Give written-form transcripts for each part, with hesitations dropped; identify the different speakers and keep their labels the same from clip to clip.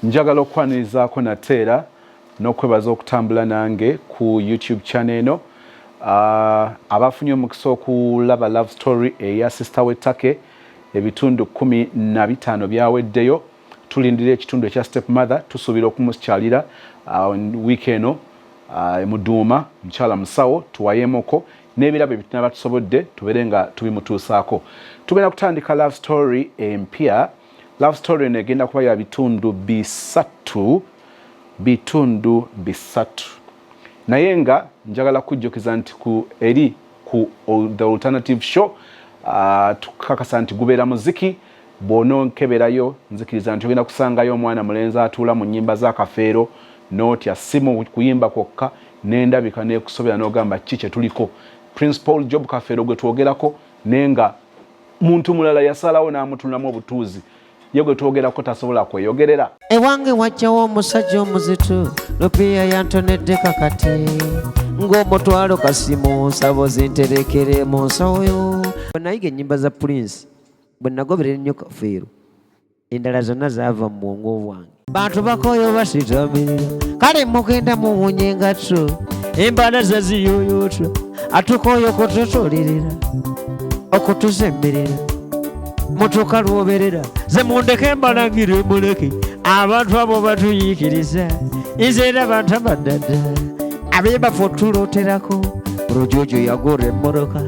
Speaker 1: njagala okwanirizaako nateera n'okwebaza okutambula nange ku YouTube channel eno. Abafunye omukisa okulaba love story eya sister w'ettake ebitundu 15 byaweddeyo. Tulindira ekitundu ekya step mother, tusuubira okumukyalira wiiki eno Muduuma mukyala musawo tuwayemoko n'ebirabo ebitunaba tusobodde tubeere nga tubimutuusaako. Tugenda kutandika love story empya. Love story eno egenda kuba ya bitundu bisatu. Naye nga njagala kujjukiza nti eri ku The Alternative Show tukakasa nti gubeera muziki. Bw'ononkeberayo nzikiriza nti ogenda kusangayo omwana mulenzi atuula mu nnyimba z'akafeero n'otya simu kuyimba kwokka n'endabika n'ekusobera n'ogamba ki kye tuliko. Principal Job Kafeero gwe twogerako naye nga muntu mulala yasalawo n'amutunulamu obutuuzi ye gwe twogerako tasobola kweyogerera.
Speaker 2: Ewange wajjawo omusajja omuzitu Lupiya yantonedde kakati ng'omutwalo kasimu nsabo zinterekere mu nsawo. Bwe nayiga ennyimba za Prince bwe nagoberera ennyo Kafeero endala zonna zaava mu bwongo bwange. Bantu bakooyo basitamirira kale mugenda muwunye engatto embala zaziyooyoota atukooyo okututulirira okutusemberera mutuka lwoberera ze mundeke mbalangire muleke abantu abo batuyiikiriza nze era bantu abaddadda abeebafu otulooterako Rojojo yagorra emmoroka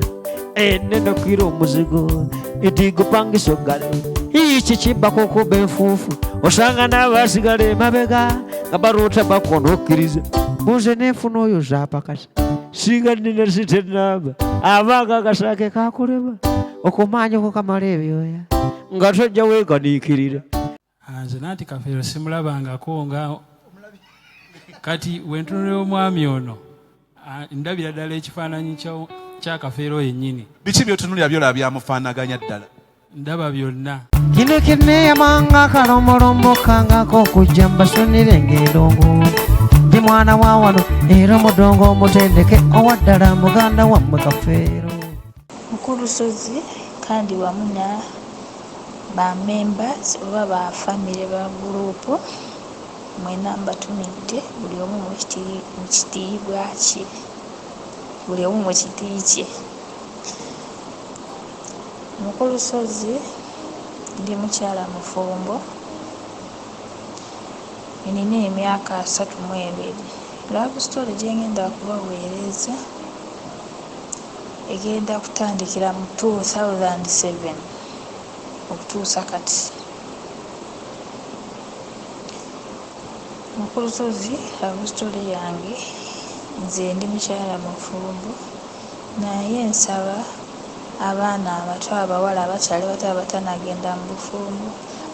Speaker 2: ennene okwira omuzigo etigupangisa oggale iki kibbako okuba enfuufu osanga n'abaasigala emabega nga baroota bakona okkiriza nze neefuna oyo zaapakasa singa nnina sitenamba abanga akasaake kakulema okumaanyako kamala ebyoya nga tojja weekaniikirira.
Speaker 3: Nze nanti Kafeero simulabangako nga kati wentunulira omwami ono ndabira ddala ekifaananyi kya Kafeero yennyini.
Speaker 4: Biki byotunulira byolaba byamufaanaganya ddala?
Speaker 3: Ndaba byonna.
Speaker 2: Kino kinneeyamanga akalombolombo kangako okujja mbasonera eng'endongo ndi mwana wa wano era omudongo omutendeke owaddala muganda wammwe Kafeero.
Speaker 5: Mukulusozi kandi wamu na ba members oba ba family ba gurupu mwena mbatumidde buli omu mu kitiibwa kye buli omu mu kiti kye. Mukulusozi ndi mukyala mufumbo nina emyaka 32. Love story gye ngenda kubaweereza egenda kutandikira mu 2007 okutuusa kati. Mukulusozi love story yange nze ndi mukyala mufumbo naye nsaba abaana abato abawala abakyali bato abatanagenda mu bufumbo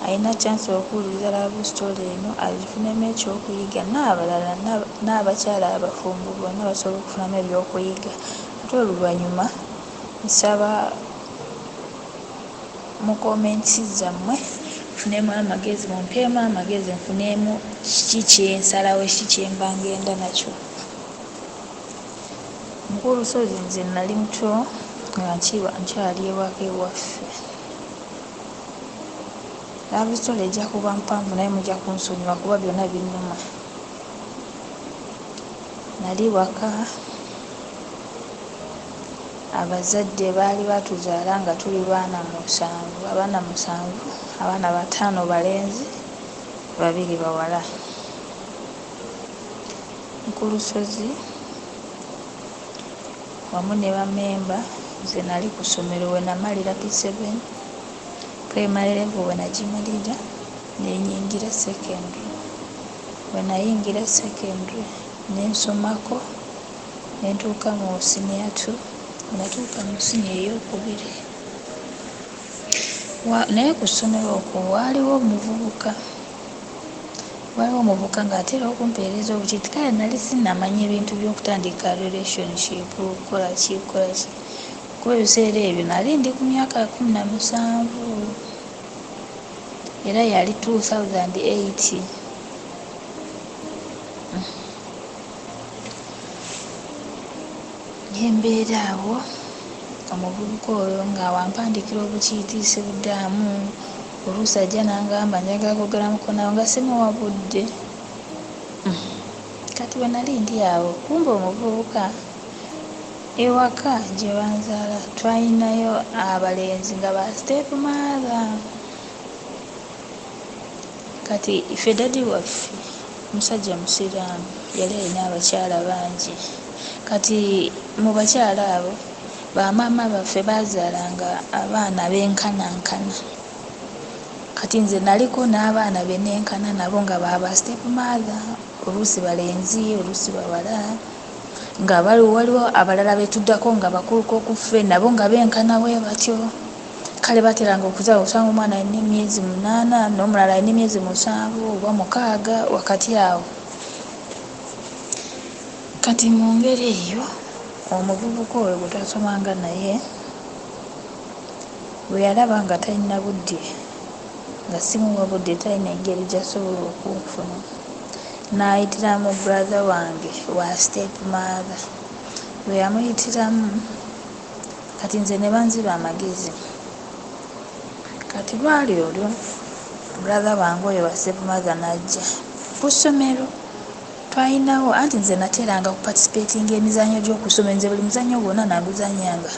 Speaker 5: alina chance okuwuliriza love story eno agifunemu ekyokuyiga n'abalala n'abakyala abafumbo bonna basobola okufunamu ebyokuyiga. Ate oluvannyuma nsaba mu comments zammwe nfunemu amagezi mumpeemu amagezi nfunemu kiki kyensalawo kiki kyemba ngenda nakyo. Mukulusozi nze nali muto nga nkyali ewaka ewaffe. Love story ejja kuba mpanvu naye mujja kunsonyiwa kuba byonna binnuma. Nali waka abazadde baali batuzaala nga tuli abaana 7, abaana 5 balenzi 2 bawala. Mukulusozi wamu ne bamemba nze nali ku ssomero we namalira P7 primary level we nagimalira nenyingira secondary. We nayingira secondary nensomako nentuuka mu senior 2 natuuka mu senior ey'okubiri. Naye ku ssomero okwo waaliwo omuvubuka ng'atera okumpeereza obukiti kale nali sinnamanya ebintu by'okutandika relationship kukola ki kuba ebiseera ebyo nali ndi ku myaka 17 era yali 2008. Embeera awo omuvubuka oyo nga wampandikira obukiitiisi buddaamu oluusi ajja n'angamba njagala kwogera mukonawo nga simuwa budde. Kati bwe nali ndi awo kumbe omuvubuka ewaka gye banzaala twalinayo abalenzi nga ba step mother. Kati ife dadi waffe musajja musiraamu yali alina abakyala bangi. Kati mu bakyala abo bamaama baffe baazaalanga abaana benkanankana. Kati nze naliko n'abaana be nenkana nabo nga baba step mother, oluusi balenzi oluusi bawala, nga waliwo abalala betuddako nga bakuluko ku ffe nabo nga benkana bwe batyo. Kale bateranga okuzaala osanga omwana alina emyezi 8 n'omulala alina emyezi 7 oba 6 wakati awo. Kati mu ngeri eyo omuvubuka oyo gwe twasomanga naye bwe yalaba nga talina budde, nga simuwa budde, talina engeri gy'asobola okunfuna, n'ayitiramu brother wange wa step mother. Bwe yamuyitiramu kati nze ne banziba amagezi. Kati lwali olwo brother wange oyo wa step mother n'ajja ku ssomero. Twalinawo anti nze nateranga ku participatinga emizannyo gy'okusoma. Nze buli muzannyo gwonna naguzannyanga.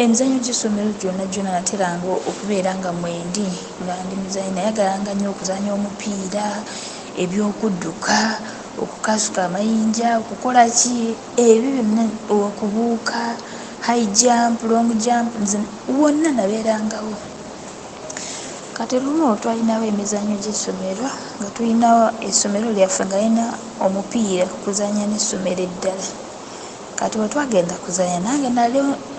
Speaker 5: Emizannyo gy'essomero gyonna nateranga okubeera nga mwendi nga ndi muzannyi. Nayagalanga nnyo okuzannya omupiira, ebyokudduka, okukasuka amayinja, okukola ki ebyo byonna, okubuuka, high jump, long jump, nze wonna nabeerangawo. Kati lumu twalinawo emizannyo gy'essomero nga tulinawo essomero lyaffe nga lirina omupiira kuzannya n'essomero eddala. Kati bwe twagenda kuzannya nange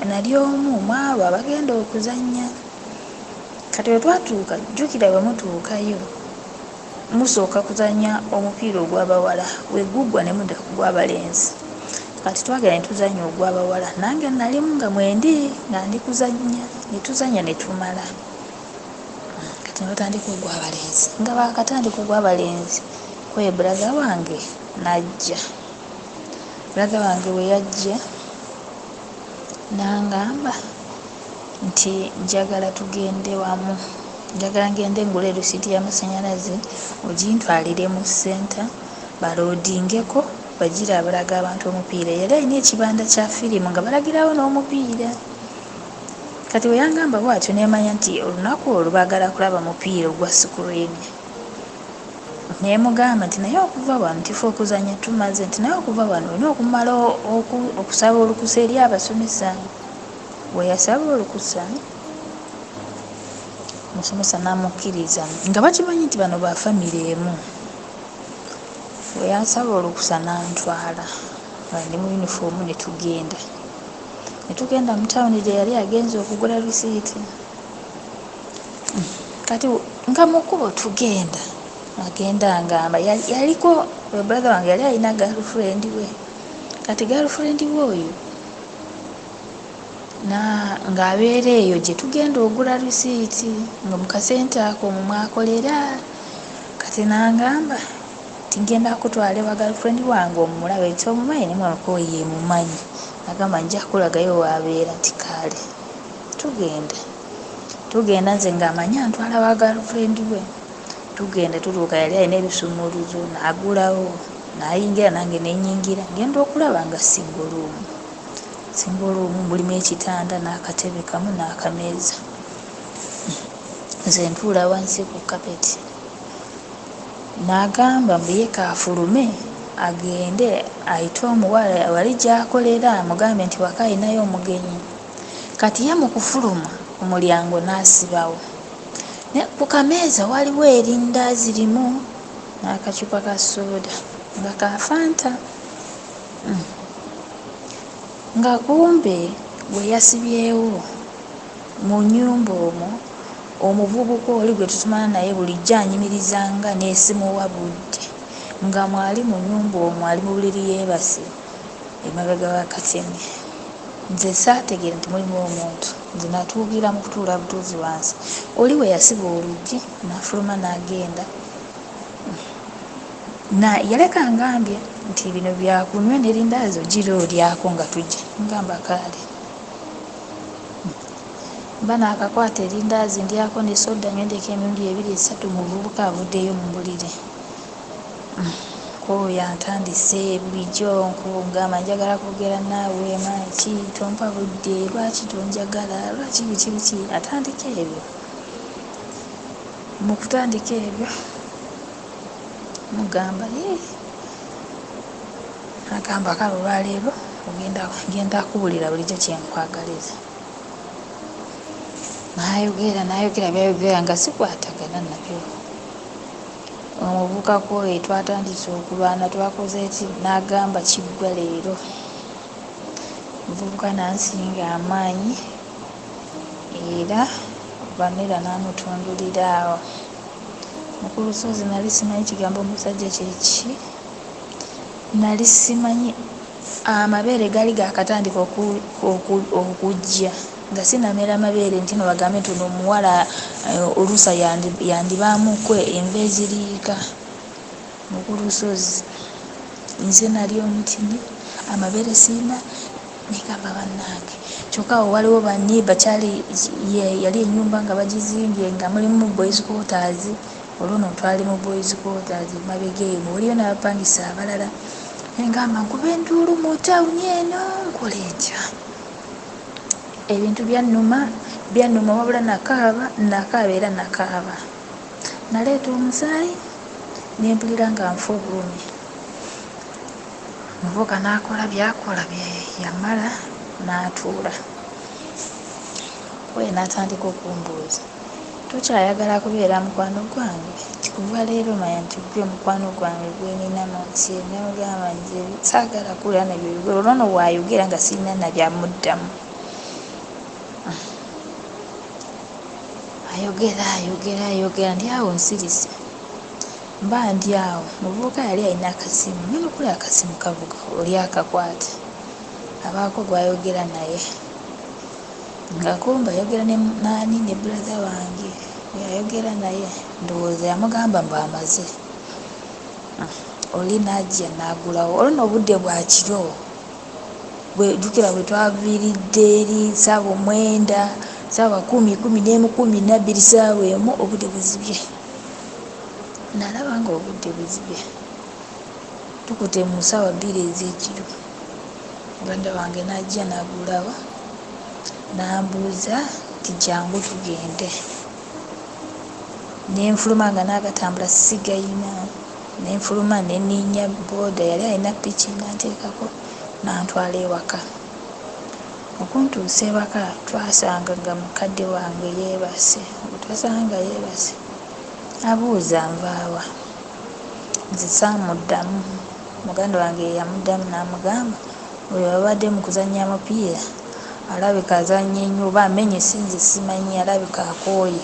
Speaker 5: nali omu mu abo abagenda okuzannya. Kati bwe twatuuka, jjukira bwe mutuukayo musooka kuzannya omupiira ogw'abawala, we guggwa ne mudda ku gw'abalenzi. Kati twagenda ne tuzannya ogw'abawala, nange nalimu nga mwendi nga ndi kuzannya, ne tuzannya ne tumala. Kati ne batandika ogw'abalenzi. Nga baakatandika ogw'abalenzi kwe brother wange n'ajja. Brother wange we yajja n'angamba nti njagala tugende wamu, njagala ngende ngule rusiti y'amasannyalaze ogintwalire mu ssenta baloodingeko bagira abalaga abantu omupiira. Yali alina ekibanda kya firimu nga balagirawo n'omupiira. Kati we yangamba bw'atyo neemanya nti olunaku olwo baagala kulaba mupiira ogwa sikuriini. Neemugamba nti naye okuva wano tife okuzannya tumaze, nti naye okuva wano olina okumala okusaba olukusa eri abasomesa. We yasaba olukusa omusomesa n'amukkiriza nga bakimanyi nti bano ba famire emu. We yasaba olukusa n'antwala nga ndi mu yunifoomu ne tugenda. Ne tugenda mu tawuni gye yali agenze okugula risiiti. Kati nga mu kkubo tugenda agenda angamba yaliko brother wange yali alina girlfriend we. Kati girlfriend we oyo ng'abeera eyo gye tugenda ogula risiiti nga mu kasente ako omwo mwakolera. Kati n'angamba nti ngenda kutwala ewa girlfriend wange omulabe nti omumanyi ne mwamukowe ye mumanyi. Agamba nja kulagayo waabeera. Nti kaale tugenda nze ng'amanya ntwala wa girlfriend we. Tugenda tutuuka yali alina ebisumuluzo n'agulawo n'ayingira nange nenyingira ngenda okulaba nga single room mulimu ekitanda n'akatebe kamu n'akameeza. Nze ntuula wansi ku kapeti. N'agamba mbuye kaafulume agende ayite omuwala wali gy'akolera amugambe nti waka alinayo omugenyi. Kati ye mu kufuluma omulyango n'asibawo. Ku kameeza waliwo erindazi limu n'akacupa ka soda nga ka Fanta. Nga kumbe bwe yasibyewo mu nnyumba omwo omuvubuka oli gwe tutumana naye bulijjo anyimirizanga n'esimuwa budde nga mwali mu nnyumba omwo ali mu buliri yeebase emabega w'akateme. Nze saategeera nti mulimu omuntu. Nze natuugira mu kutuula butuuzi wansi. Oli we yasiba oluggi n'afuluma n'agenda. Yaleka ngambye nti bino byakunywa n'erindaazi ogira olyako nga tujja. Ngamba kaale. bana akakwata erindaazi ndyako ne soda nywendeko emirundi 2-3 muvubuka avuddeyo mu buliri. Oyo antandise bulijjo nkugamba njagala kwogera naawe maki tompa budde lwaki tonjagala lwaki biki atandika ebyo. Mu kutandika ebyo mugamba agamba kale olwaleero ngenda kubulira bulijjo kyenkwagaliza. Nayogera byayogera nga sikwatagana nabyo. Omuvubuka oyo twatandise okulwana twakoze eki n'agamba kiggwa leero. Omuvubuka nansinga amaanyi era vanera n'amutundulira awo. Mu lusozi nali simanyi kigambo omusajja kyeki, nali simanyi amabeere gaali gaakatandika okujja nga sinamera amabeere nti no bagambe nti omuwala oluusa yandibaamuko enva eziriika mu lusozi. Nze nali omutini amabeere siina negamba bannange kyokka awo waliwo banne bakyali yali ennyumba nga bagizimbye nga mulimu boys quarters. Olwono twali mu boys quarters mabega eyo muliyo n'abapangisa abalala. Engamba nkuba enduulu mu tawuni eno nkola etya. Ebintu byannuma wabula nakaaba era nakaaba. Naleeta omusaayi nempulira nga nfa obulumi. Muvubuka n'akola byakola yamala n'atuula. We n'atandika okumbuuza, tokyayagala kubeera mukwano gwange? Kuva leero manya nti gwe mukwano gwange gwenina mu nsi. Nemugamba nze saagala kuwulira nabyo bigero. Olwono bw'ayogera nga sirina nabyamuddamu. Ayogera ndi awo nsirise. Mba ndi awo. Muvubuka yali alina akasimu. Ngenda okulaba akasimu kavuga oli akakwate. Abaako gwayogera naye. Nga kumba ayogera ne brother wange. Yayogera naye ndowooza yamugamba mbu amaze. Oli n'ajja n'agulawo. Olwo obudde bwa kiro. Jjukira bwe twaviiridde eri ssaawa 9, ssaawa 10, 11, 12 ssaawa emu obudde buzibye. Nalaba nga obudde buzibye. Tukute mu ssaawa 2 ez'ekiro. Muganda wange n'ajja n'agulawo. N'ambuuza nti jangu tugende. Nenfuluma nga n'agatambula sigayina. Nenfuluma neninya booda yali alina piki n'anteekako n'antwala ewaka. Okuntuusa ewaka twasanga nga mukadde wange yeebase. Bwe twasanga yeebase abuuza nvaawa. Nze saamuddamu. Muganda wange yamuddamu n'amugamba oyo abadde mu kuzannya mupiira alabika azannya nnyo oba amenye sinze simanyi alabika akooye.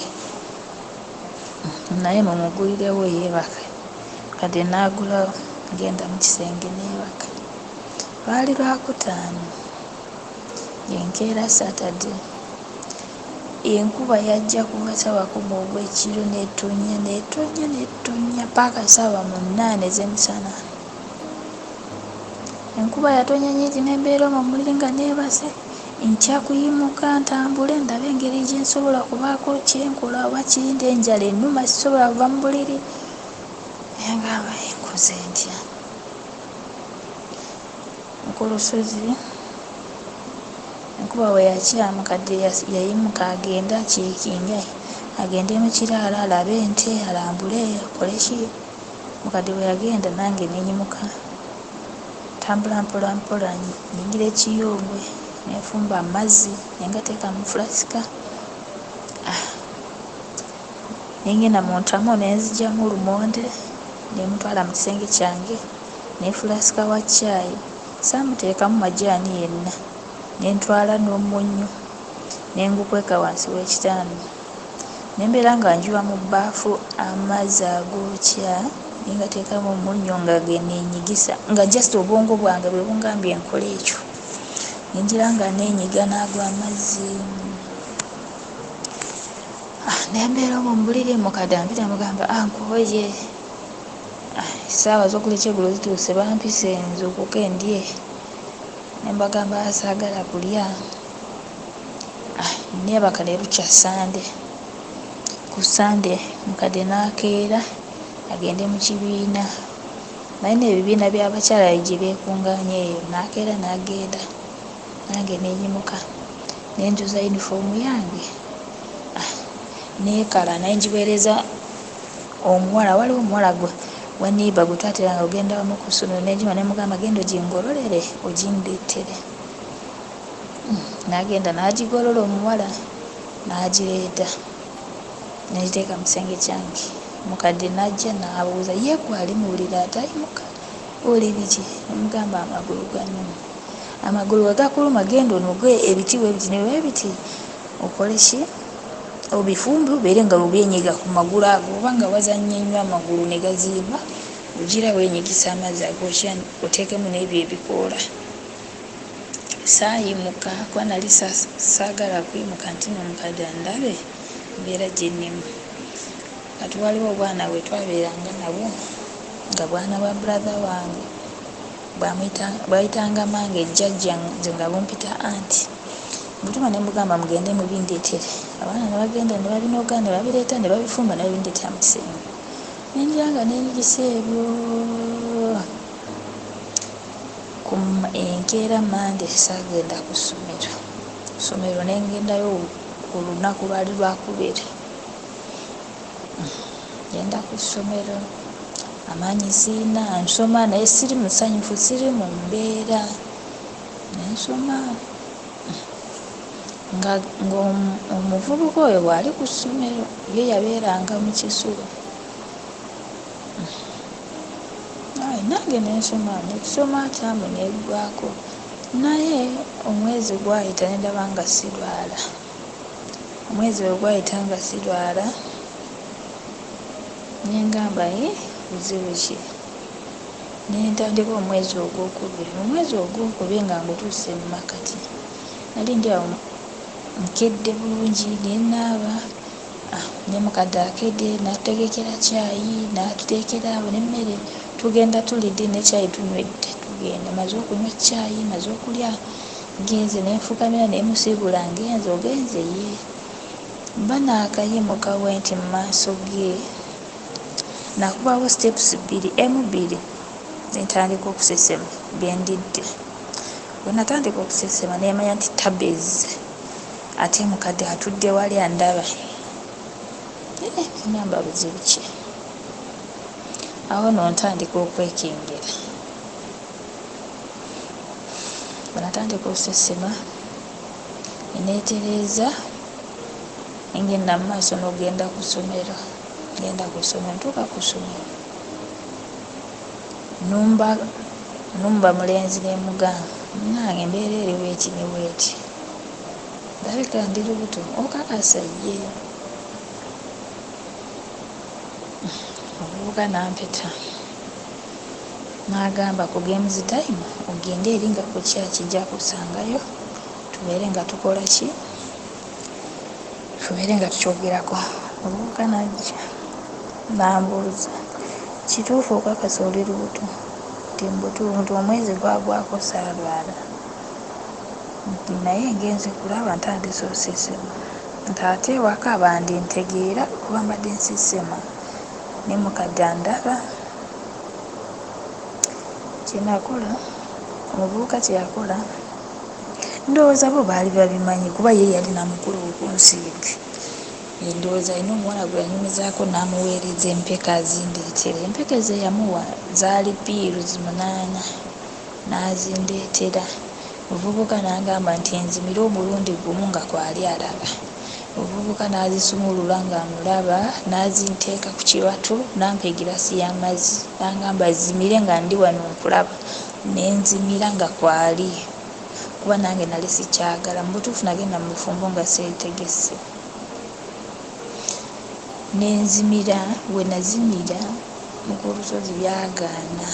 Speaker 5: Naye mumugulirewo yeebaka. Kati n'agulawo ngenda mu kisenge neebaka. Lwali Lwakutaano yenkeera Saturday. Enkuba yajja kuva ssaawa 10 ogw'ekiro n'etonnya paaka ssaawa 8 ez'emisana. Enkuba yatonya nnyingi n'embeera omwo muliri nga neebase. Nkya kuyimuka ntambule ndabe engeri gye nsobola kubaako kyenkola oba kindi enjala ennuma sisobola kuva mu buliri. Engamba nkoze ntya. Ku lusozi enkuba bwe yakyamu kadde yayimuka agenda akiikinga agende mu kiraalo alabe ente alambule akole ki. Mukadde bwe yagenda nange nenyimuka tambula mpola mpola nyingira ekiyongwe nenfumba amazzi nengateeka mu fulasika. Nengenda mu ntamo nenzigyamu lumonde nemutwala mu kisenge kyange nefulasika wa caayi. Saamuteekamu majaani yenna. Nentwala n'omunnyo nengukweka wansi w'ekitanda. Nembeera nga njiwa mu bbaafu amazzi agookya nengateekamu omunnyo nga geneenyigisa nga just obwongo bwange bwe bungambye nkola ekyo. Nengira nga neenyiga n'ago amazzi. Nembeera omwo mu buliri mukadde ampita mugamba nkooye. Essaawa z'okulya ekyeggulo zituuse bampise nzuukuke ndye. Nembagamba saagala kulya. neebaka ne lukya Sande. Ku Sande mukadde n'akeera agende mu kibiina, nalina ebibiina by'abakyala gye beekunganya eyo, n'akeera n'agenda. Nange nenyimuka nenjuza yunifoomu yange neekala nenjiweereza omuwala. Waliwo omuwala wa niiba gwe twateranga ogenda wamu ku ssomero, nenjima nemugamba genda ogingololere ogindeetere. N'agenda n'agigolola omuwala n'agireeta n'agiteeka mu kisenge kyange. Mukadde n'ajja n'abuuza ye gwe ali muwulira atayimuka oli biki? Nemugamba amagulu ganyuma. Amagulu wegakuluma genda onogwe ebiti webiti newebiti okole ki obifumbe obeere nga obyenyiga ku magulu ago, obanga wazanya nnyo amagulu ne gazimba ogira wenyigisa amazzi agokya oteekemu n'ebyo ebikoola. Saayimuka kuba nali saagala kwimuka nti nomukadde andabe mbeera gye nnimu. Kati waliwo obwana bwe twabeeranga nabwo nga bwana bwa brother wange bwayitanga mange jjajja nze nga bumpita anti. Butuma ne mugamba mugende mubindeetere. Abaana ne bagenda ne babinoga ne babireeta ne babifumba ne babindeetera mu kisenge. Nenjanga nenyigisa ebyo. Enkeera Mande saagenda ku ssomero nengendayo olunaku lwali lwakubiri. Genda ku ssomero amaanyi siina, nsoma naye siri musanyufu, siri mu mbeera. Nensoma nga omuvubuka oyo bw'ali ku ssomero ye yabeeranga mu kisulo. Nange nensoma nekusoma tamu neggwaako, naye omwezi gwayita nendaba nga sirwala. Omwezi we gwayita nga sirwala nengamba buzibu ki? Nentandika omwezi ogwokubiri. Mu mwezi ogwokubiri nga ngutuuse mu makati nali ndi awo nkedde bulungi nenaaba ne mukadde akedde n'atutegekera caayi n'atuteekera awo n'emmere tugenda tulidde ne caayi tunywedde tugenda maze okunywa caayi maze okulya ngenze nenfukamira nemusiibula ngenze ogenze ye mba naakayimuka wenti mu maaso ge nakubawo steps bbiri emu nentandika okusesema bendidde. Bwe natandika okusesema nemanya nti tabezi ate mukadde atudde wali andaba. Namba buzibu ki? Awo nontandika okwekengera. Bwe natandika okusesema neetereeza ngenda mu maaso n'ogenda ku ssomero. Ngenda ku ssomero ntuuka ku ssomero numba mulenzi nemugamba munange embeera eri weeki ne weeti ndabika ndi lubuto okakasa ye. Omuvubuka nampeta n'agamba ku games time ogende eri nga ku kijja kusangayo tubeere nga tukola ki tubeere nga tukyogerako. Omuvubuka najja nambuuza kituufu okakasa oli lubuto? Nti mbutuufu, nti omwezi gwagwako saalwala, nti naye ngenze kulaba ntandise osesema, nti ate ewaka bandintegeera kuba mbadde nsesema. Ne mukadde andaba. Kyenakola omuvubuka kyeyakola ndowooza bo baali babimanyi kuba ye yali namukulu okunsiiga. Ndowooza alina omuwala gwe yanyumizaako n'amuweereza empeka azindeetere. Empeka ze yamuwa zaali piiruzi 8 n'azindeetera. Omuvubuka n'agamba nti enzimire omulundi gumu nga kwali alaba. Omuvubuka n'azisumulula ng'amulaba n'azinteeka ku kibatu n'ampa egiraasi y'amazzi n'agamba zimire nga ndi wano nkulaba. Nenzimira nga kwali kuba nange nali sikyagala. Mu butuufu nagenda mu bufumbo nga seetegese. Nenzimira, we nazimira ku lusozi byagaana.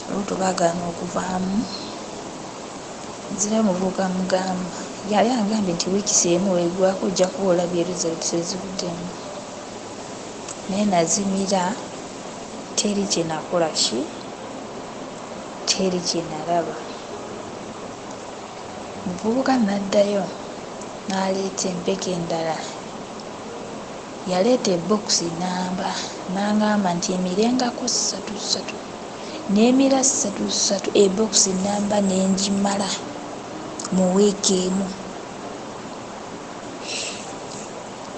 Speaker 5: Olubuto baagaana okuvaamu. Nzira omuvubuka mugamba yali angambye nti wiikisi emu weggwako ojja kuba olabye results ezibuddemu. Naye nazimira teri kye nakola ki, teri kye nalaba. Omuvubuka n'addayo n'aleeta empeke endala. Yaleeta ebbokisi namba n'angamba nti emirengako 3 n'emira 3 ebbokisi namba n'engimala mu wiiki emu.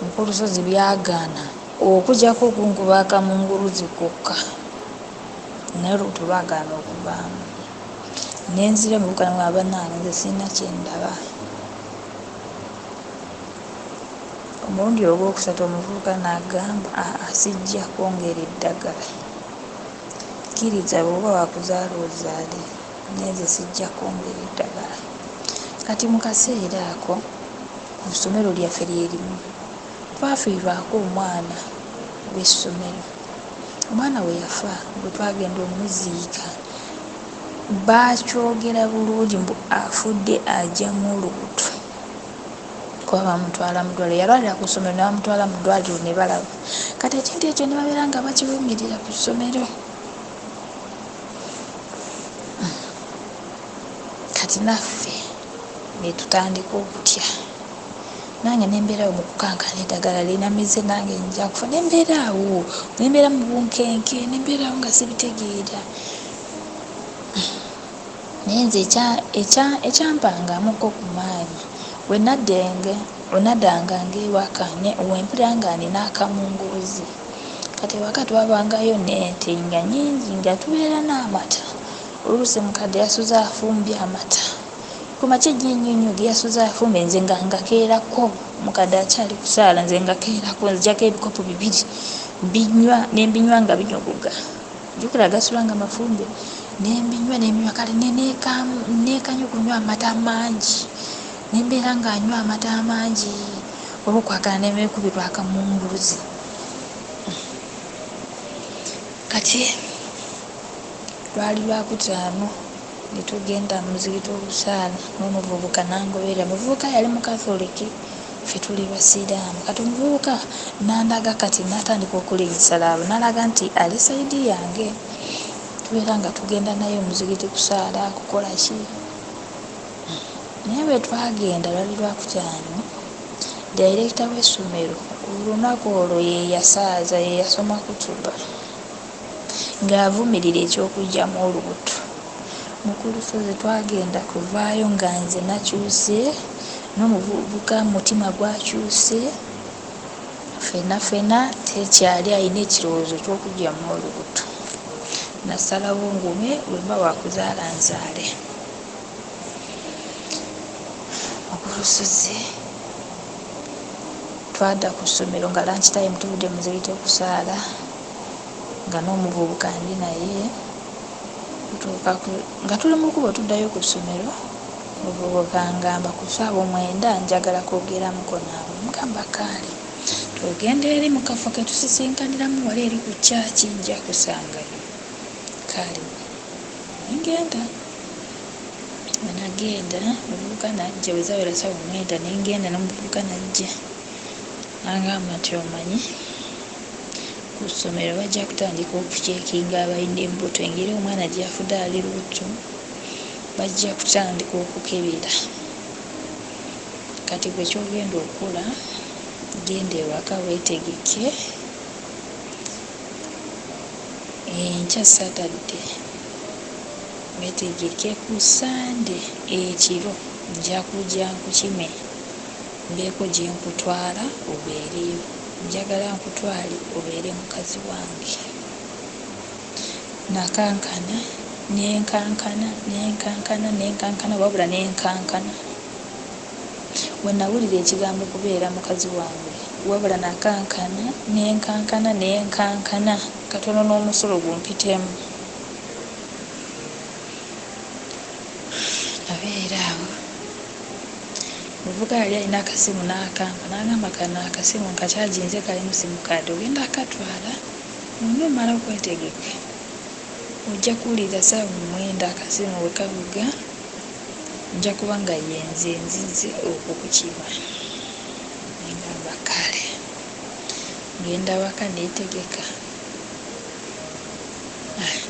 Speaker 5: Mukulusozi byagaana okujjako okunkuba akamunguluzi kokka, naye olubuto lwagaana okuvaamu. Nenzira mu bukana bwa bannange nze sirina kyendaba. Omulundi ogwokusatu omuvubuka n'agamba sijja kwongera eddagala, kkiriza bw'oba wakuzaala ozaale, naye nze sijja kwongera eddagala. Kati mu kaseera ako ku ssomero lyaffe lyerimu twafiirwako omwana w'essomero. Omwana we yafa bwe twagenda omuziika, baakyogera bulungi mbu afudde ajjamu olubuto. Kuba bamutwala mu ddwaliro, yalwalira ku ssomero ne bamutwala mu ddwaliro ne balaba. Kati ekintu ekyo ne babeera nga bakiwumirira ku ssomero. Kati naffe ne tutandika okutya. Nange nembeerawo mu kukankana eddagala linamize, nange nja kufa. Nembeerawo, nembeera mu bunkenke, nembeerawo nga sibitegeera. Naye nze ekyampangamuko ku maanyi, wenaddanganga ewaka wempulira nga nina akamunguluzi. Kati ewaka twabangayo n'ente nga nnyingi nga tubeera n'amata. Oluusi mukadde yasuze afumbye amata. Ku makya ennyo ge yasuze afumbye, nze nga ngakeerako. Mukadde akyali kusaala, nze ngakeerako, nzijjako ebikopo 2 binywa, nembinywa nga binyogoga. Jjukira gasula nga mafumbe. Nembinywa kale neekanya okunywa amata amangi. Nembeera ng'anywa amata amangi olw'okwagala nemekubirwa akamunguluzi. Kati lwali Lwakutaano ne tugenda mu muzikiti okusaala n'omuvubuka nangoberera. Omuvubuka yali Mukatholiki, ffe tuli Basiraamu. Kati omuvubuka nandaga kati n'atandika okuligisalaabo, n'alaga nti ali sayidi yange. Tubeera nga tugenda naye omuzikiti kusaala kukola ki. Naye bwe twagenda lwali Lwakutaano, dayirekita w'essomero olunaku olwo yeyasaaza, yeyasoma kutuba ng'avumirira ekyokugyamu olubuto. Mukulusozi twagenda kuvaayo nga nze nakyuse, n'omuvubuka mutima gwakyuse, ffenna tekyali alina ekirowoozo ky'okugyamu olubuto. Nasalawo ngume wemba wakuzaala nzaale. Mukulusozi twadda ku ssomero nga lunch time tuvudde mu muzikiti okusaala, nga n'omuvubuka ndi naye. Nga tuli mu kkubo tuddayo ku ssomero, omuvubuka ngamba ku ssaawa 9 njagala kwogeramuko naawe. Mugamba kaale tugenda eri mu kafo ke tusisinkaniramu wali eri ku kyaki, nja kusangayo. Kaale ngenda. Bwe nagenda omuvubuka najja, bwe zaawera ssaawa 9 nengenda n'omuvubuka najja. Nangamba nti omanyi ku ssomero bajja kutandika okuceekinga abalina embuto, engeri omwana gy'afudde ali lubuto bajja kutandika okukebera. Kati bwe kyogenda okukola, genda ewaka weetegeke. Enkya Saturday weetegeke, ku Sande ekiro nja kujja nkukime, mbeeko gye nkutwala obeereyo. Njagala nkutwale obeere mukazi wange. Nakankana nenkankana wabula nenkankana. Bwe nawulira ekigambo kubeera mukazi wange, wabula nakankana nenkankana katono n'omusolo gumpitemu. Nabeera awo. Omuvubuka yali alina akasimu n'akampa, n'agamba kano akasimu nkakyaginze kalimu simukadi, ogenda akatwala nomala okwetegeka, ojja kuwulira ssaawa 9 akasimu bwe kavuga, nja kuba nga yenze nzize okukukima. Ngamba kale ngenda waka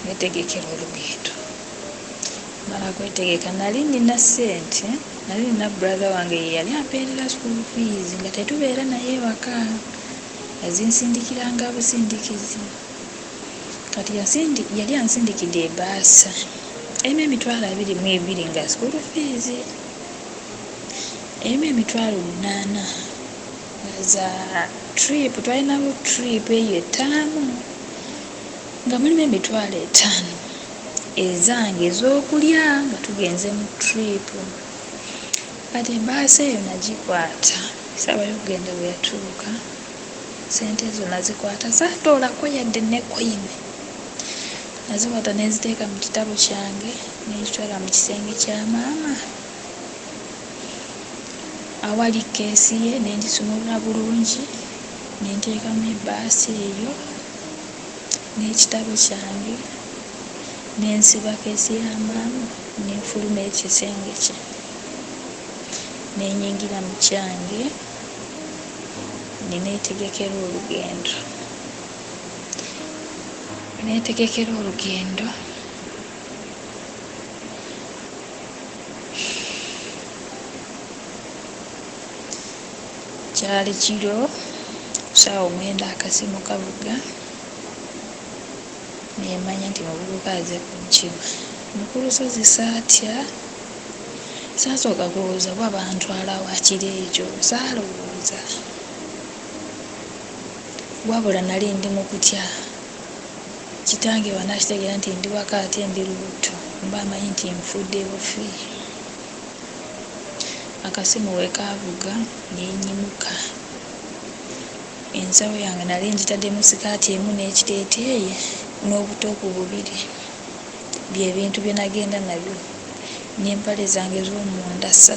Speaker 5: neetegekera olugendo. mala kwetegeka nali nina ssente, nali nina brother wange yali ampeerera school fees nga tetubeera naye ewaka, yazinsindikiranga busindikizi. Kati yali ansindikidde ebaasa erimu $22,000 nga school fees, erimu $8,000 za trip. Twalinawo trip eyo 5 nga mulimu $5,000 ezange ez'okulya nga tugenze mu trip. Kati ebaasa eyo nagikwata saawa y'okugenda bwe yatuuka, sente ezo nazikwata saatoolako yadde ne koyine. Nazikwata neziteeka mu kitabo kyange nezitwala mu kisenge kya maama awali keesi ye, nengisumulula bulungi nenteekamu ebbaasa eyo n'ekitabo kyange, nensiba keesi ya maama, nenfuluma ekisenge kye, nenyingira mu kyange neneetegekera olugendo. Neetegekera olugendo kyali kiro ssaawa 9 akasimu kavuga, nemanya nti muvubuka aze kunkima. Mu lusozi saatya, saasooka kulowooza bwa bantwala wakiro ekyo, saalowooza wabula nali ndi mu kutya. Kitange wanakitegeera nti ndi waka ate ndi lubuto, mba amanyi nti nfudde bufi. Akasimu we kaavuga nenyimuka. Ensawo yange nali ngitadde mu sikaati emu n'ekiteeteeyi n'obutoku bubiri, bye bintu bye nagenda nabyo, n'empale zange z'omunda 3,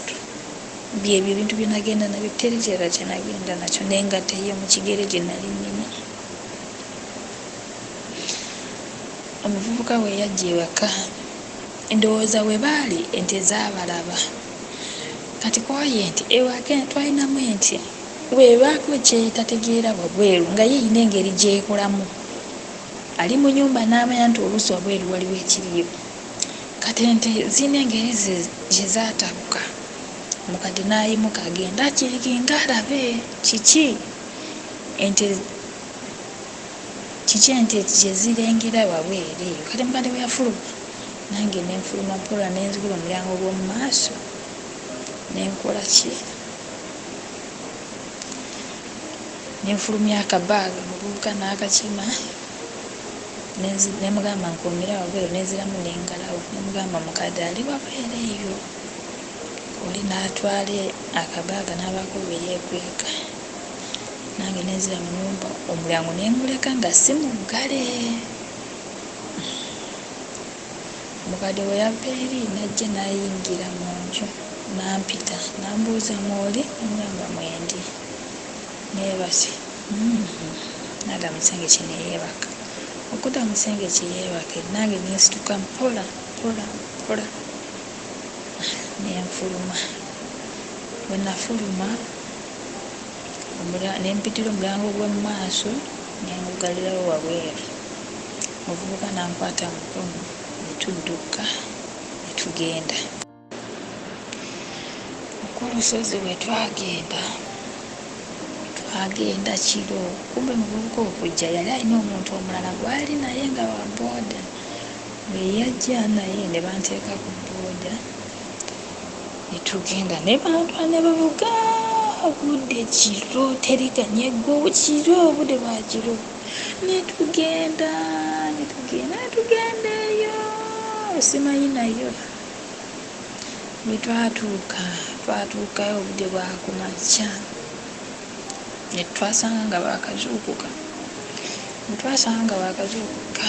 Speaker 5: byebyo ebintu bye nagenda nabyo, teri kirala kye nagenda nakyo, n'engatto eyo mu kigere gye nali nnina. Omuvubuka we yajja ewaka, ndowooza we baali ente zaabalaba. Kati kwaye nti ewaka twalinamu ente weebaako kyetategeera wabweru nga yeeyina engeri gyekolamu. Ali mu nnyumba n'amanya nti oluusi wabweru waliwo ekiriyo. Kati ente zirina engeri gye zaatabuka. Mukadde n'ayimuka agenda akiringa alabe kiki ente gye zirengera wabweru eyo. Kati mukadde bwe yafuluma, nange nenfuluma mpola nenzigula omulyango gw'omu maaso nenkola ki, nenfulumya akabaaga. Omuvubuka n'akakima, nemugamba nkuumira wabweru, nenziramu nengalawo. Nemugamba mukadde ali wabweru eyo. Oli n'atwala akabaaga n'abaako bwe yeekweka. Nange nenzira mu nnyumba, omulyango nenguleka nga si muggale. Mukadde we yava eri najja n'ayingira mu nju nampita, nambuuza mwoli, nemugamba mwendi. Neebase nada mu kisenge kye neyeebaka. Okudda mu kisenge kye yeebake, nange nensituka mpola mpola mpola nenfuluma. Bwe nafuluma nempitira omulyango gw'omu maaso nengugalirawo wabweru. Omuvubuka nankwata mukono netudduka netugenda. Okulusozi we twagenda kiro, kumbe muvubuka okujja yali alina omuntu omulala gwali naye nga wa booda. Bwe yajja naye ne banteeka ku booda netugenda ne bantwala ne bavuga obudde kiro, teri kanyego, kiro, obudde bwa kiro. Netugenda eyo simanyi nayo. Bwe twatuukayo obudde bwa kumakya ne twasanga nga baakazuukuka. Bwe twasanga nga baakazuukuka,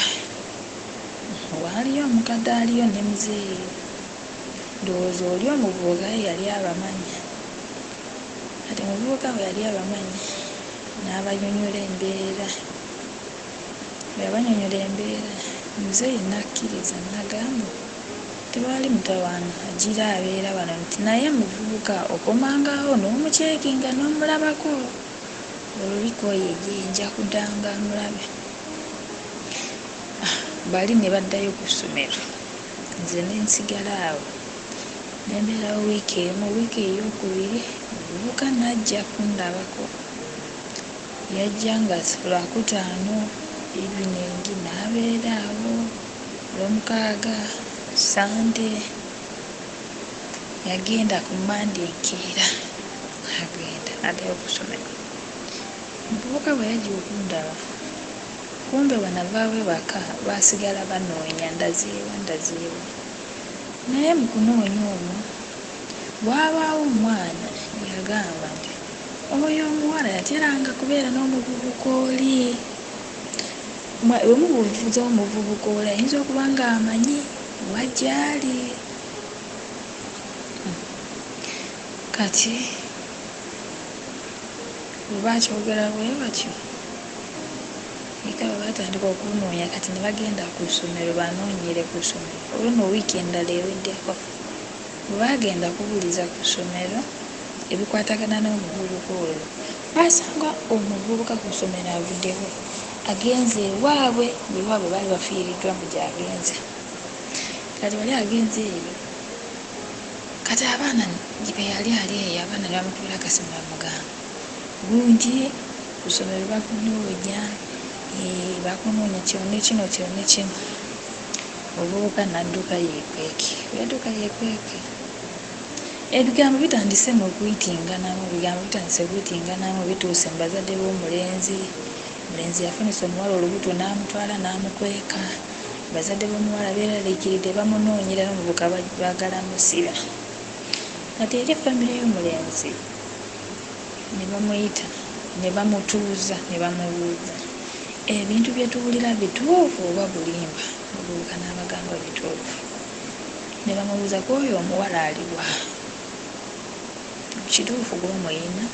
Speaker 5: waaliyo omukadde aliyo ne muzeeyi. Ndowooza oli omuvubuka ye yali abamanya. Kati omuvubuka bwe yali abamanyi n'abanyonyola embeera. Bwe yabanyonyola embeera, muzeeyi nakkiriza n'agamba tewaali mutawaana agira abeera wano, nti naye muvubuka okomangawo n'omuceekinga n'omulabako, olubiko ye nja kuddanga mulabe. Bali ne baddayo ku ssomero nze nensigala awo nembeerawo wiiki emu. Wiiki eyokubiri omuvubuka najja kundabako, yajja nga lwakutaano evening n'abeera awo, olwomukaaga sande yagenda ku Monday nkeera agenda addayo kusomero. Omuvubuka bwe yajja okundaba, kumbe banavaawo ewaka basigala banoonya ndazeewa. Naye mu kunoonya omwo bwabaawo omwana yagamba nti oyo omuwala yateranga kubeera n'omuvubuka oli. Bwe mubuuzawo omuvubuka oli ayinza okuba nga amanyi wajjaali. Kati bwe bakyogera bwe batyo eka bwe batandika okunoonya, kati ne bagenda ku ssomero banoonyere ku ssomero. Olwo wiiki endala eweddeko bwe bagenda kubuuliza ku ssomero ebikwatagana n'omuvubuka oyo, basanga omuvubuka ku ssomero avuddewo agenze ewaabwe. Ewaabwe baali bafiiriddwa mu gy'agenze. Kati wali agenze eyo, kati abaana be yali eyo, abaana ne bamukubira akasimu bamugamba gundi ku ssomero bakunoonya, bakunoonya kyonna kino kyonna kino. Omuvubuka n'adduka yeekweke. Yadduka yeekweke, ebigambo bitandise n'okuytinganamu, bituuse mu bazadde b'omulenzi. Omulenzi yafunisa omuwala olubuto n'amutwala n'amukweka. Bazadde b'omuwala beeraliikiridde bamunoonyera, n'omuvubuka baagala musiba. Kati eri famire y'omulenzi ne bamuyita, ne bamutuuza, ne bamubuuza ebintu bye tuwulira bituufu oba bulimba. Omuvubuka n'abagamba bituufu. Ne bamubuuza ku oyo omuwala aliwa, kituufu gw'omuyina?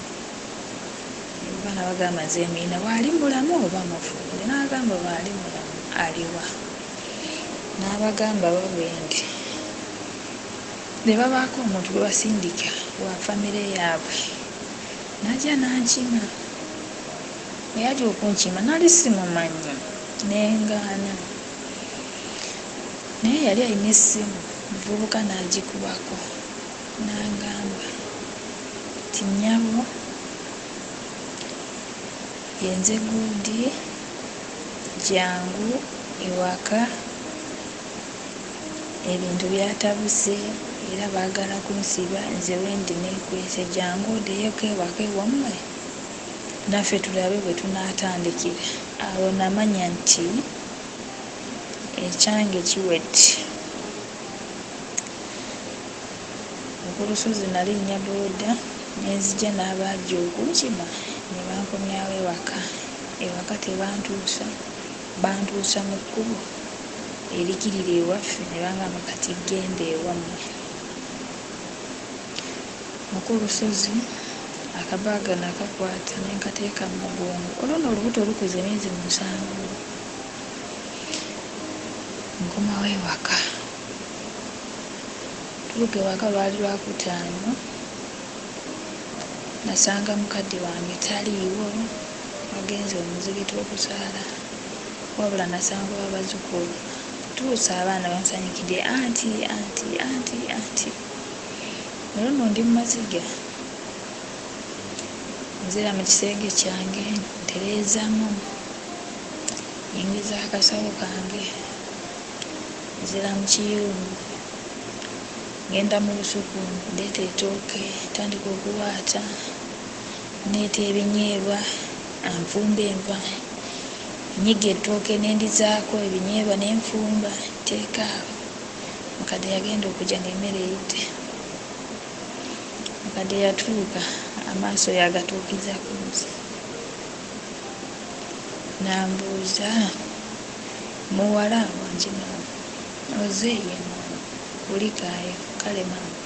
Speaker 5: Abaana bagamba nze muyina, bw'ali mulamu oba mufumbe? N'agamba bw'ali mulamu. Aliwa? N'abagamba babwendi. Ne babaako omuntu gwe basindika wa famire yaabwe, najja n'ankima. Bwe yajja okunkima nali simumanyi, nengaana. Naye yali alina essimu, omuvubuka n'agikubako n'agamba nti nnyabo, yenze gundi, jangu ewaka, ebintu byatabuse era baagala kunsiba, nze wendi neekwese, jangu oddeeyoko ewaka ewammwe naffe tulabe bwe tunaatandikira. Awo namanya nti ekyange kiwedde. Ku lusozi nali nnya booda nenzija n'abajja okunkima ne bankomyawo ewaka. Ewaka tebantuusa, bantuusa mu kkubo erikirira ewaffe, ne bangamba kati genda ewammwe. Ku lusozi akabaaga nakakwata ne nkateeka mu mugongo. Olwo olubuto lukuze emyezi 7. Nkomawo ewaka. Tuluka ewaka lwali lwakutaano. Nasanga mukadde wange taliiwo, agenze omuzigiti okusaala. Wabula nasanga abazzukulu. Tuusa abaana bansanyikidde, anti. Olwo ndi mu maziga. Nzira mu kisenge kyange, ntereezamu, yingiza akasawo kange, nzira mu kiyungu, ngenda mu lusuku, ndeeta ettooke, ntandika okuwaata, neeta ebinyeebwa, anfumba enva, nyiga ettooke nendizaako ebinyeebwa nenfumba, nteeka awo. Mukadde yagenda okujja ng'emmere eyidde. Mukadde yatuuka, amaaso yagatuukiza ku nze. Nambuuza, muwala wange maama, ozeeyo maama, olikaayo? Kale maama,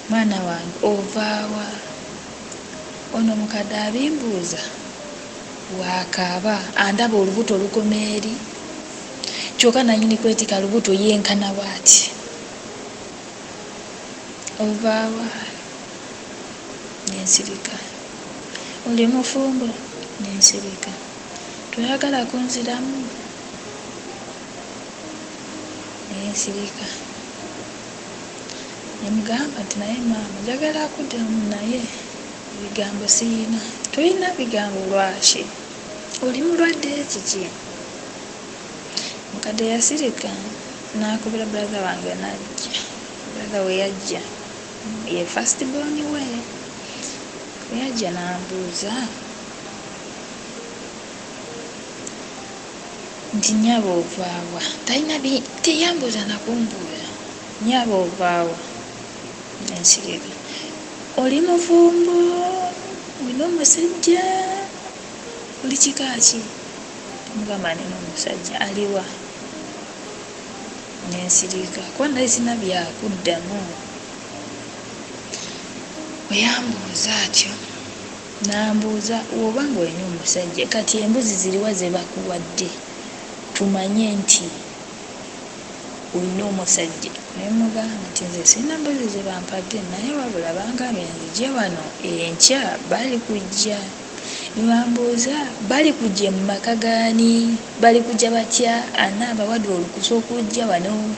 Speaker 5: mwana wange ovaawa? Ono mukadde abimbuuza wakaaba, andaba olubuto olukoma eri, kyokka nanyini kwetika lubuto yenkana bw'ati. Ovaawa? Nensirika. Oli mufumbo? Nensirika. Toyagala kunziramu? nensirika nemugamba nti naye maama njagala akuddamu naye ebigambo siyina. Tolina bigambo lwaki? Oli mulwadde kiki? Mukadde yasirika nakubira brother wange najja. Brother we yajja ye first born we yajja nambuuza nti nnyaba ovaawa? Teyambuuza nakumbuuza nnyaba ovaawa? Nensirika oli mufumbo, olina omusajja, oli kika ki? Mugamba nina omusajja. Aliwa? Nensirika kuba nali sina byakuddamu. Oyambuuza atyo nambuuza oba nga olina omusajja kati embuzi ziriwa ze bakuwadde tumanye nti olina omusajja? Nemugamba nti nze sina mbuzi ze bampadde naye wabula bangambye nzije wano enkya bali kujja. Bambuuza bali kujja mu maka gaani? Bali kujja batya? Ani abawadde olukusa okujja wano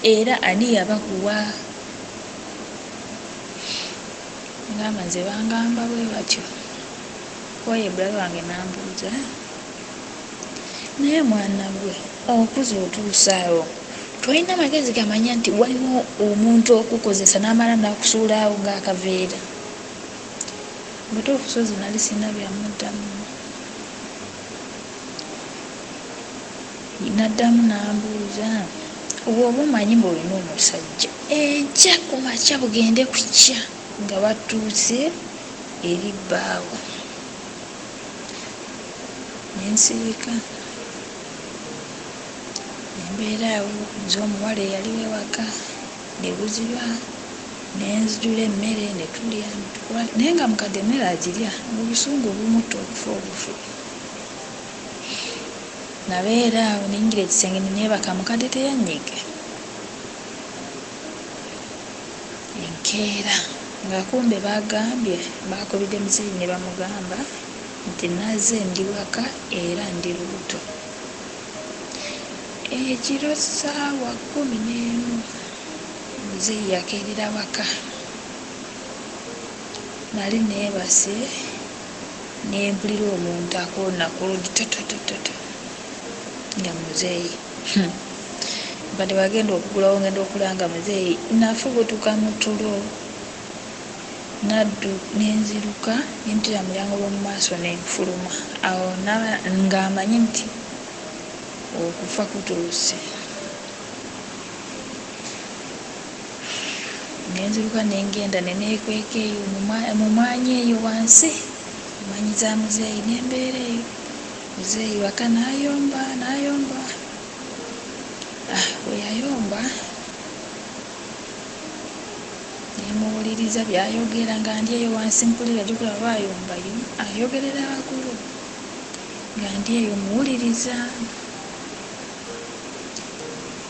Speaker 5: era ani yabakuwa? Ngamba nze bangamba bwe batyo. Oye brother wange nambuuza naye mwana gwe okuza otuusaawo tolina magezi gamanya nti waliwo omuntu okukozesa n'amala nakusuulaawo ng'akaveera? Butuufu sozi nali sina byamuddamu. Naddamu nambuuza oba omanyi ng'olina omusajja enkya ku makya bugende kukya nga batuuse eri bbaawo? Nensirika embeera awo nze omuwala eyaliwo ewaka nebuziba nenzijula emmere netulya netukola naye nga mukadde emmere agirya obusungu bumutta okufa obufu. Nabeera awo ninjira ekisenge neneebaka mukadde teyanyiga. Enkeera nga kumbe bagambye bakubidde muzeeyi ne bamugamba nti nazze ndi waka era ndi lubuto. Ekiro ssaawa 11 muzeeyi yakeerera waka. Nali neebase nempulira omuntu akoona ku luggi tototototo nga muzeeyi. Badde bagenda okugulawo ngenda okulanga muzeeyi nafubutuka mu tulo nenziruka nempitira mulyango lw'omu maaso nenfuluma. Awo ng'amanyi nti okufa kutuuse. Nenziruka nengenda neneekweka eyo mu mwanya eyo wansi mmanyi za muzeeyi nembeera eyo. Muzeeyi waka nayomba. We yayomba nemuwuliriza byayogera nga ndi eyo wansi mpulira gyokulaba ayombayo ayogerera waggulu nga ndi eyo muwuliriza.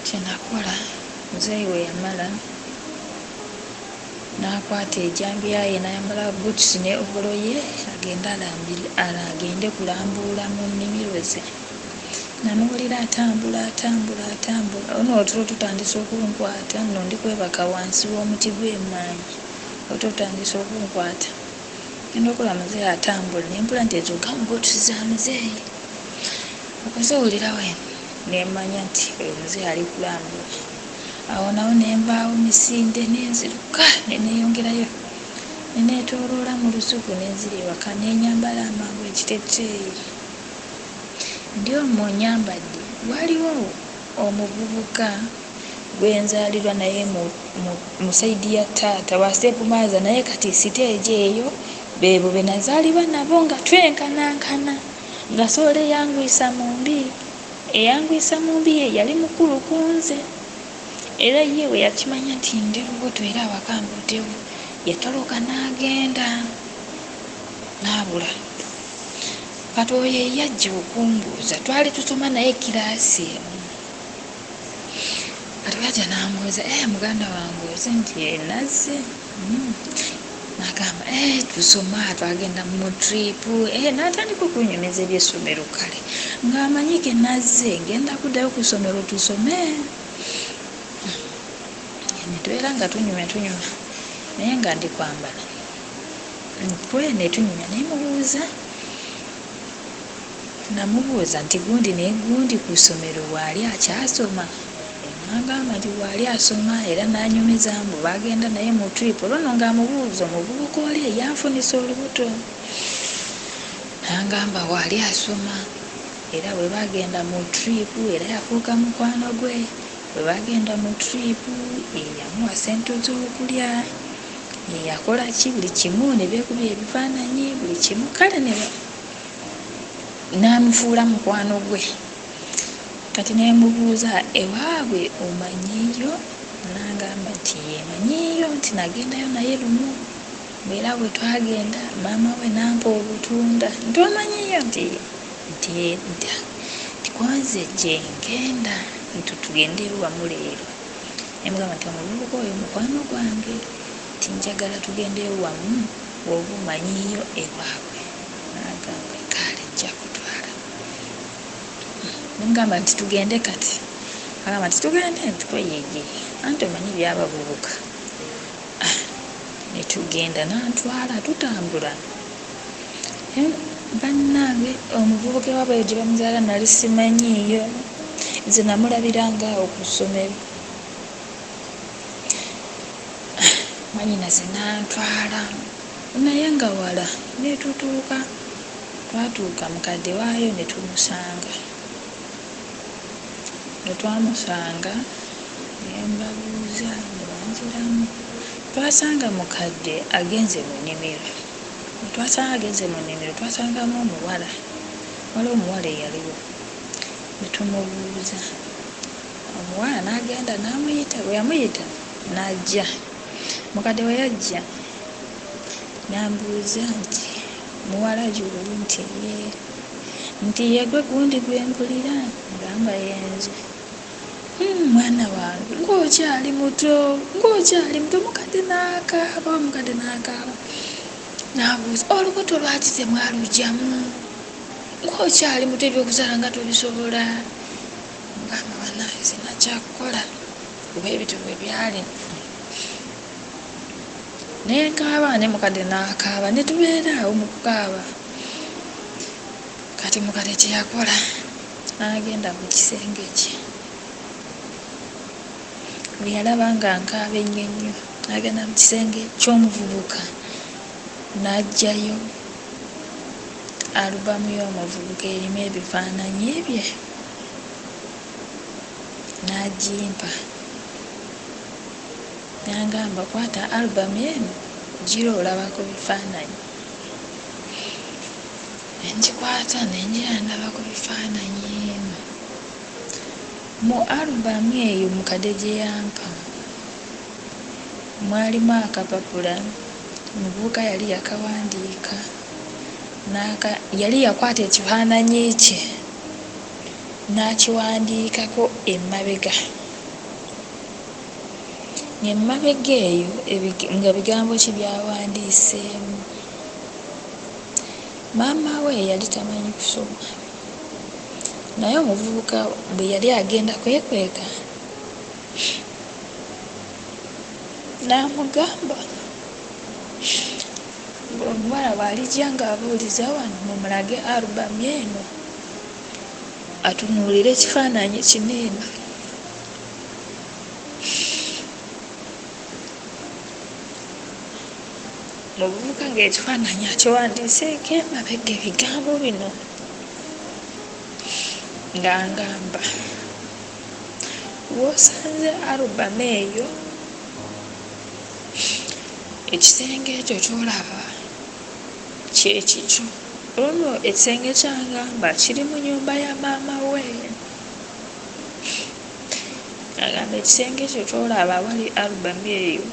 Speaker 5: Kyenakola muzeeyi we yamala nakwata ejjambiya ye nayambala boots ne ovolo ye agende kulambuula mu nnimiro ze. Namuwulira atambula. Ono otulo tutandise okunkwata nno ndi kwebaka wansi w'omuti gw'emmanyi. Otulo tutandise okunkwata genda okola muzeeyi atambula nempula nti ezokka mu boots za muzeeyi. Okuzewulira we nemmanya nti oyo muzeeyi ali kulambula. Awo nawo nenvaawo misinde nenziruka neneeyongerayo neneetooloola mu lusuku nenzira ewaka nenyambala amangu ekiteeteeyi. Ndi omwo nyambadde waliwo omuvubuka gwenzaalirwa naye mu saidi ya taata wa Step Maaza naye kati siteegi eyo beebo be nazaalibwa nabo nga twenkanankana nga Soolo eyangwisa mu mbi ye yali mukulu ku nze era ye we yakimanya nti ndi lubuto era awakambutewo yatoloka n'agenda n'abula. Kati oyo yajja okumbuuza twali tusoma naye kiraasi emu. Kati yajja n'amubuuza muganda wange oze nti nazze? N'agamba tusoma twagenda mu tripu. N'atandika okunyumiza ebyessomero kale ng'amanyi ke nazze ngenda kuddayo ku ssomero tusome. netubeera nga tunyumya naye nga ndi kwambala kwe netunyumya namubuuza nti gundi naye gundi ku ssomero waali akyasoma nagamba nti waali asoma era nanyumiza mbu bagenda naye mu trip olwono ngaamubuuza omuvubuka oli eyanfunisa olubuto nagamba waali asoma era bwe bagenda mu trip era yafuuka mukwano gwe bwe bagenda mu trip yamuwa sente z'okulya yakola ki buli kimu ne beekubya ebifaananyi buli kimu kale n'amufuula mukwano gwe kati nemubuuza ewaabwe omanyiyo nagamba nti yemanyiyo nti nagendayo naye lumu era bwe twagenda maama we nampa obutunda nti omanyiyo nti kwanze gye ngenda nti tugende wamu leero nemugamba nti omuvubuka oyo mukwano gwange nti njagala tugende wamu woba omanyiyo ewaabwe nagamba kale nja kutwala nemugamba nti tugende kati agamba nti tugende nti kweyeye anti omanyi byabavubuka netugenda nantwala tutambula bannange omuvubuka ewaabwe gye bamuzaala nali simanyiiyo nze namulabiranga awo ku ssomero mwanyina ze nantwala naye nga wala netutuuka twatuuka mukadde waayo netumusanga netwamusanga nembabuuza nebanziramu twasanga mukadde agenze mu nnimiro twasangamu omuwala omuwala eyaliwo netumubuuza omuwala n'agenda n'amuyita bwe yamuyita n'ajja mukadde we yajja n'ambuuza nti muwala gy'oli nti yegwe gundi gwempulira ngamba yenze mwana wange ng'okyali muto mukadde n'akaaba n'abuuza olubuto lwaki temwalugyamu ng'okyali muto ebyokuzaala nga tobisobola ngamba banaye sinakyakukola kuba ebito bwe byali nenkaaba ne mukadde n'akaaba netubeera awo mu kukaaba kati mukadde kyeyakola n'agenda mu kisenge kye bwe yalaba nga nkaaba ennyo n'agenda mu kisenge ky'omuvubuka n'aggyayo alubamu y'omuvubuka erimu ebifaananyi bye n'agimpa nagamba kwata alubamu eno gira olabako bifaananyi nengikwata nengira ndabako bifaananyi eno mu alubamu eyo mukadde gye yampa mwalimu akapapula omuvubuka yali yakawandiika yali yakwata ekifaananyi kye n'akiwandiikako emabega ng'emabega eyo nga bigambo ki byawandiiseemu maama we yali tamanyi kusoma naye omuvubuka bwe yali agenda kwekweka n'amugamba omuwala bw'alijja ng'abuuliza wano mumulage alubamu eno atunuulire ekifaananyi kino eno muvubuka ng'ekifaananyi akiwandiiseeko emabega ebigambo bino ng'angamba w'osanze alubamu eyo ekisenge ekyo ky'olaba kyekikyo olwo ekisenge kyangamba kiri mu nnyumba ya maama we agamba ekisenge ekyo ky'olaba awali alubamu eyo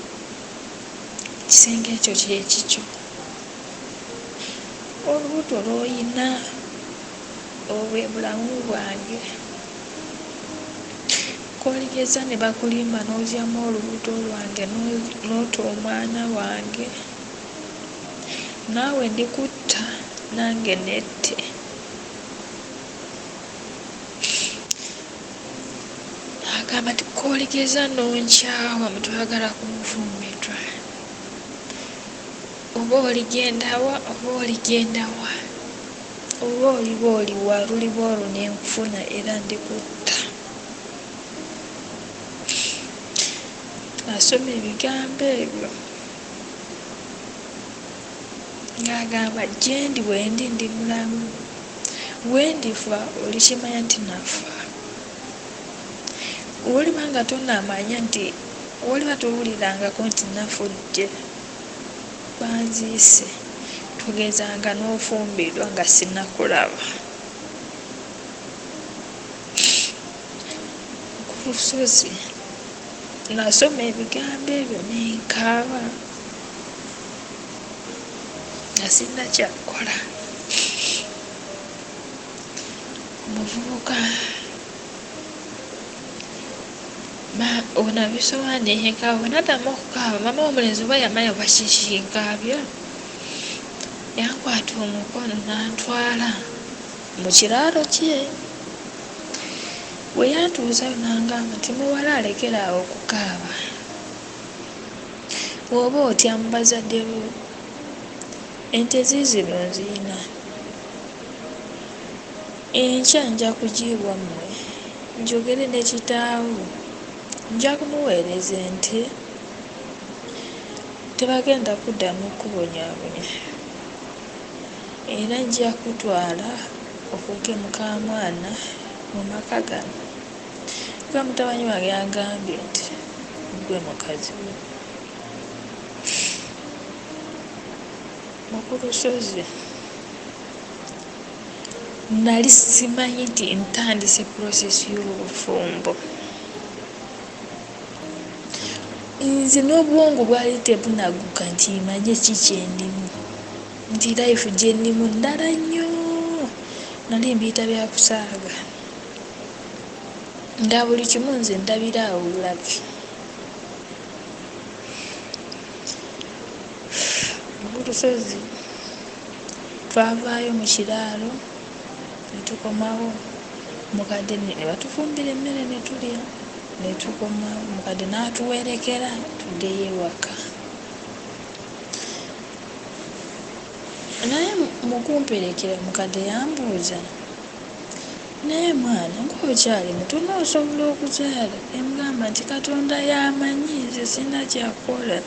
Speaker 5: ekisenge ekyo kyekikyo olubuto lw'oyina obwe bulamu bwange koligeza ne bakulimba n'ozyamu olubuto lwange n'ota omwana wange naawe ndikutta nange nette agamba nti koligeza nonkyawa mutwagala kumufumbirwa oba oligenda wa oba oligenda wa oba oliba oliwa luliba olwo nenkufuna era ndikutta. Asoma ebigambo ebyo ng'agamba gyendi bwendi ndi mulamu bwendifa olikimanya nti nafa. Woliba nga tonamanya nti woliba towulirangako nti nafudde banziise tugezanga n'ofumbirwa nga sinnakulaba. Ku lusozi nasoma ebigambo ebyo nenkaaba nga sirina kyakukola. Omuvubuka ono abisowaani enkaaba bonadamu okukaaba mama omulenzi oba yamanya oba kikinkaabya yankwata omukono nantwala mu kiraalo kye. Bwe yantuusayo nangamba nti muwala alekera awo okukaaba bw'oba otya mu bazadde bo ente ziizino nziyina enkya nja kugiibwa mmwe njogere ne kitaawo nja kumuweereza ente tebagenda kuddamu kubonyaabonya era nja kutwala okugemuka mwana mu maka gano nga mutabanyi wange yagambye nti gwe mukazi we. Ku lusozi nali simanyi nti ntandise process y'obufumbo. Nze n'obwongo bwali tebunaguka nti manye ki kyendimu nti life gyendimu ndala nnyo. Nali mbiyita byakusaaga nga buli kimu nze ndabira awo bulabi. Olusozi twavaayo mu kiraalo ne tukomawo mukadde ne batufumbira emmere ne tulya ne tukomawo mukadde n'atuwerekera tuddeyo ewaka. Naye mu kumperekera mukadde yambuuza naye mwana ng'okyali muto n'osobola okuzaala? Emugamba nti Katonda yamanyi nze sina kyakukola.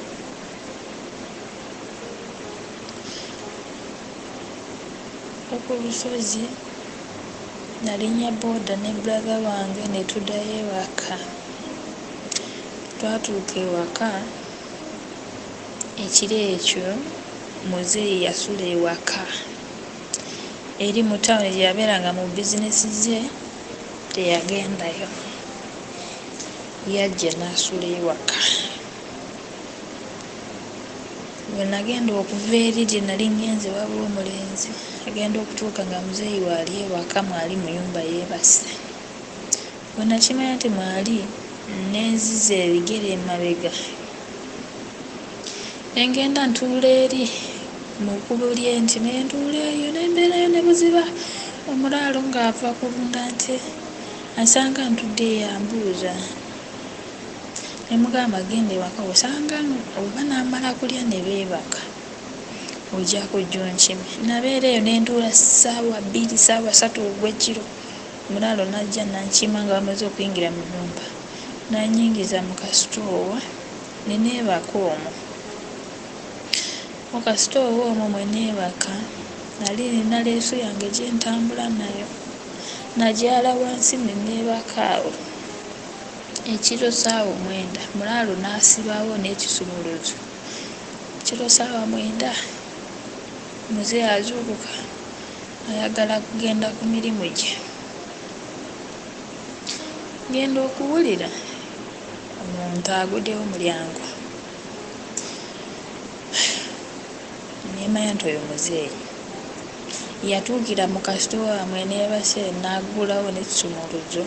Speaker 5: Ku lusozi nalinnya booda ne brother wange ne tuddayo ewaka. Twatuuka ewaka ekiro ekyo muzeeyi yasula ewaka eri mu tawuni gye yabeeranga mu bizinesi ze teyagendayo yajja n'asula ewaka. Bwe nagenda okuva eri gye nali ngenze wabula omulenzi agenda okutuuka nga muzeeyi waali ewaka mwali mu nnyumba yeebase. Bwe nakimanya nti mwali nenziza ebigere emabega nengenda ntuula eri mu kkubo ly'enti nentuula eyo nembeerayo ne buziba. Omulaalo ng'ava kulunda nte asanga ntudde yambuuza nemugamba genda ewaka osanga oba namala kulya ne beebaka ojja kujja onkime. Nabeera eyo nentuula ssaawa 2 ssaawa 3 ogw'ekiro. Omulaalo najja nankima nga bamaze okuyingira mu nnyumba nanyingiza mu kasitoowa ne neebaka omwo. Mu kasitoowa omwo mwe neebaka nali nina leesu yange gye ntambula nayo nagyala wansi ne neebaka awo ekiro ssaawa 9. Mulaalo n'asibaawo n'ekisumuluzo. Ekiro ssaawa 9 muzeeyi azuukuka ayagala kugenda ku mirimu gye. Ngenda okuwulira omuntu aguddewo mulyango nemanya nti oyo muzeeyi yatuukira mu kasitoowa mwe neebase n'aggulawo n'ekisumuluzo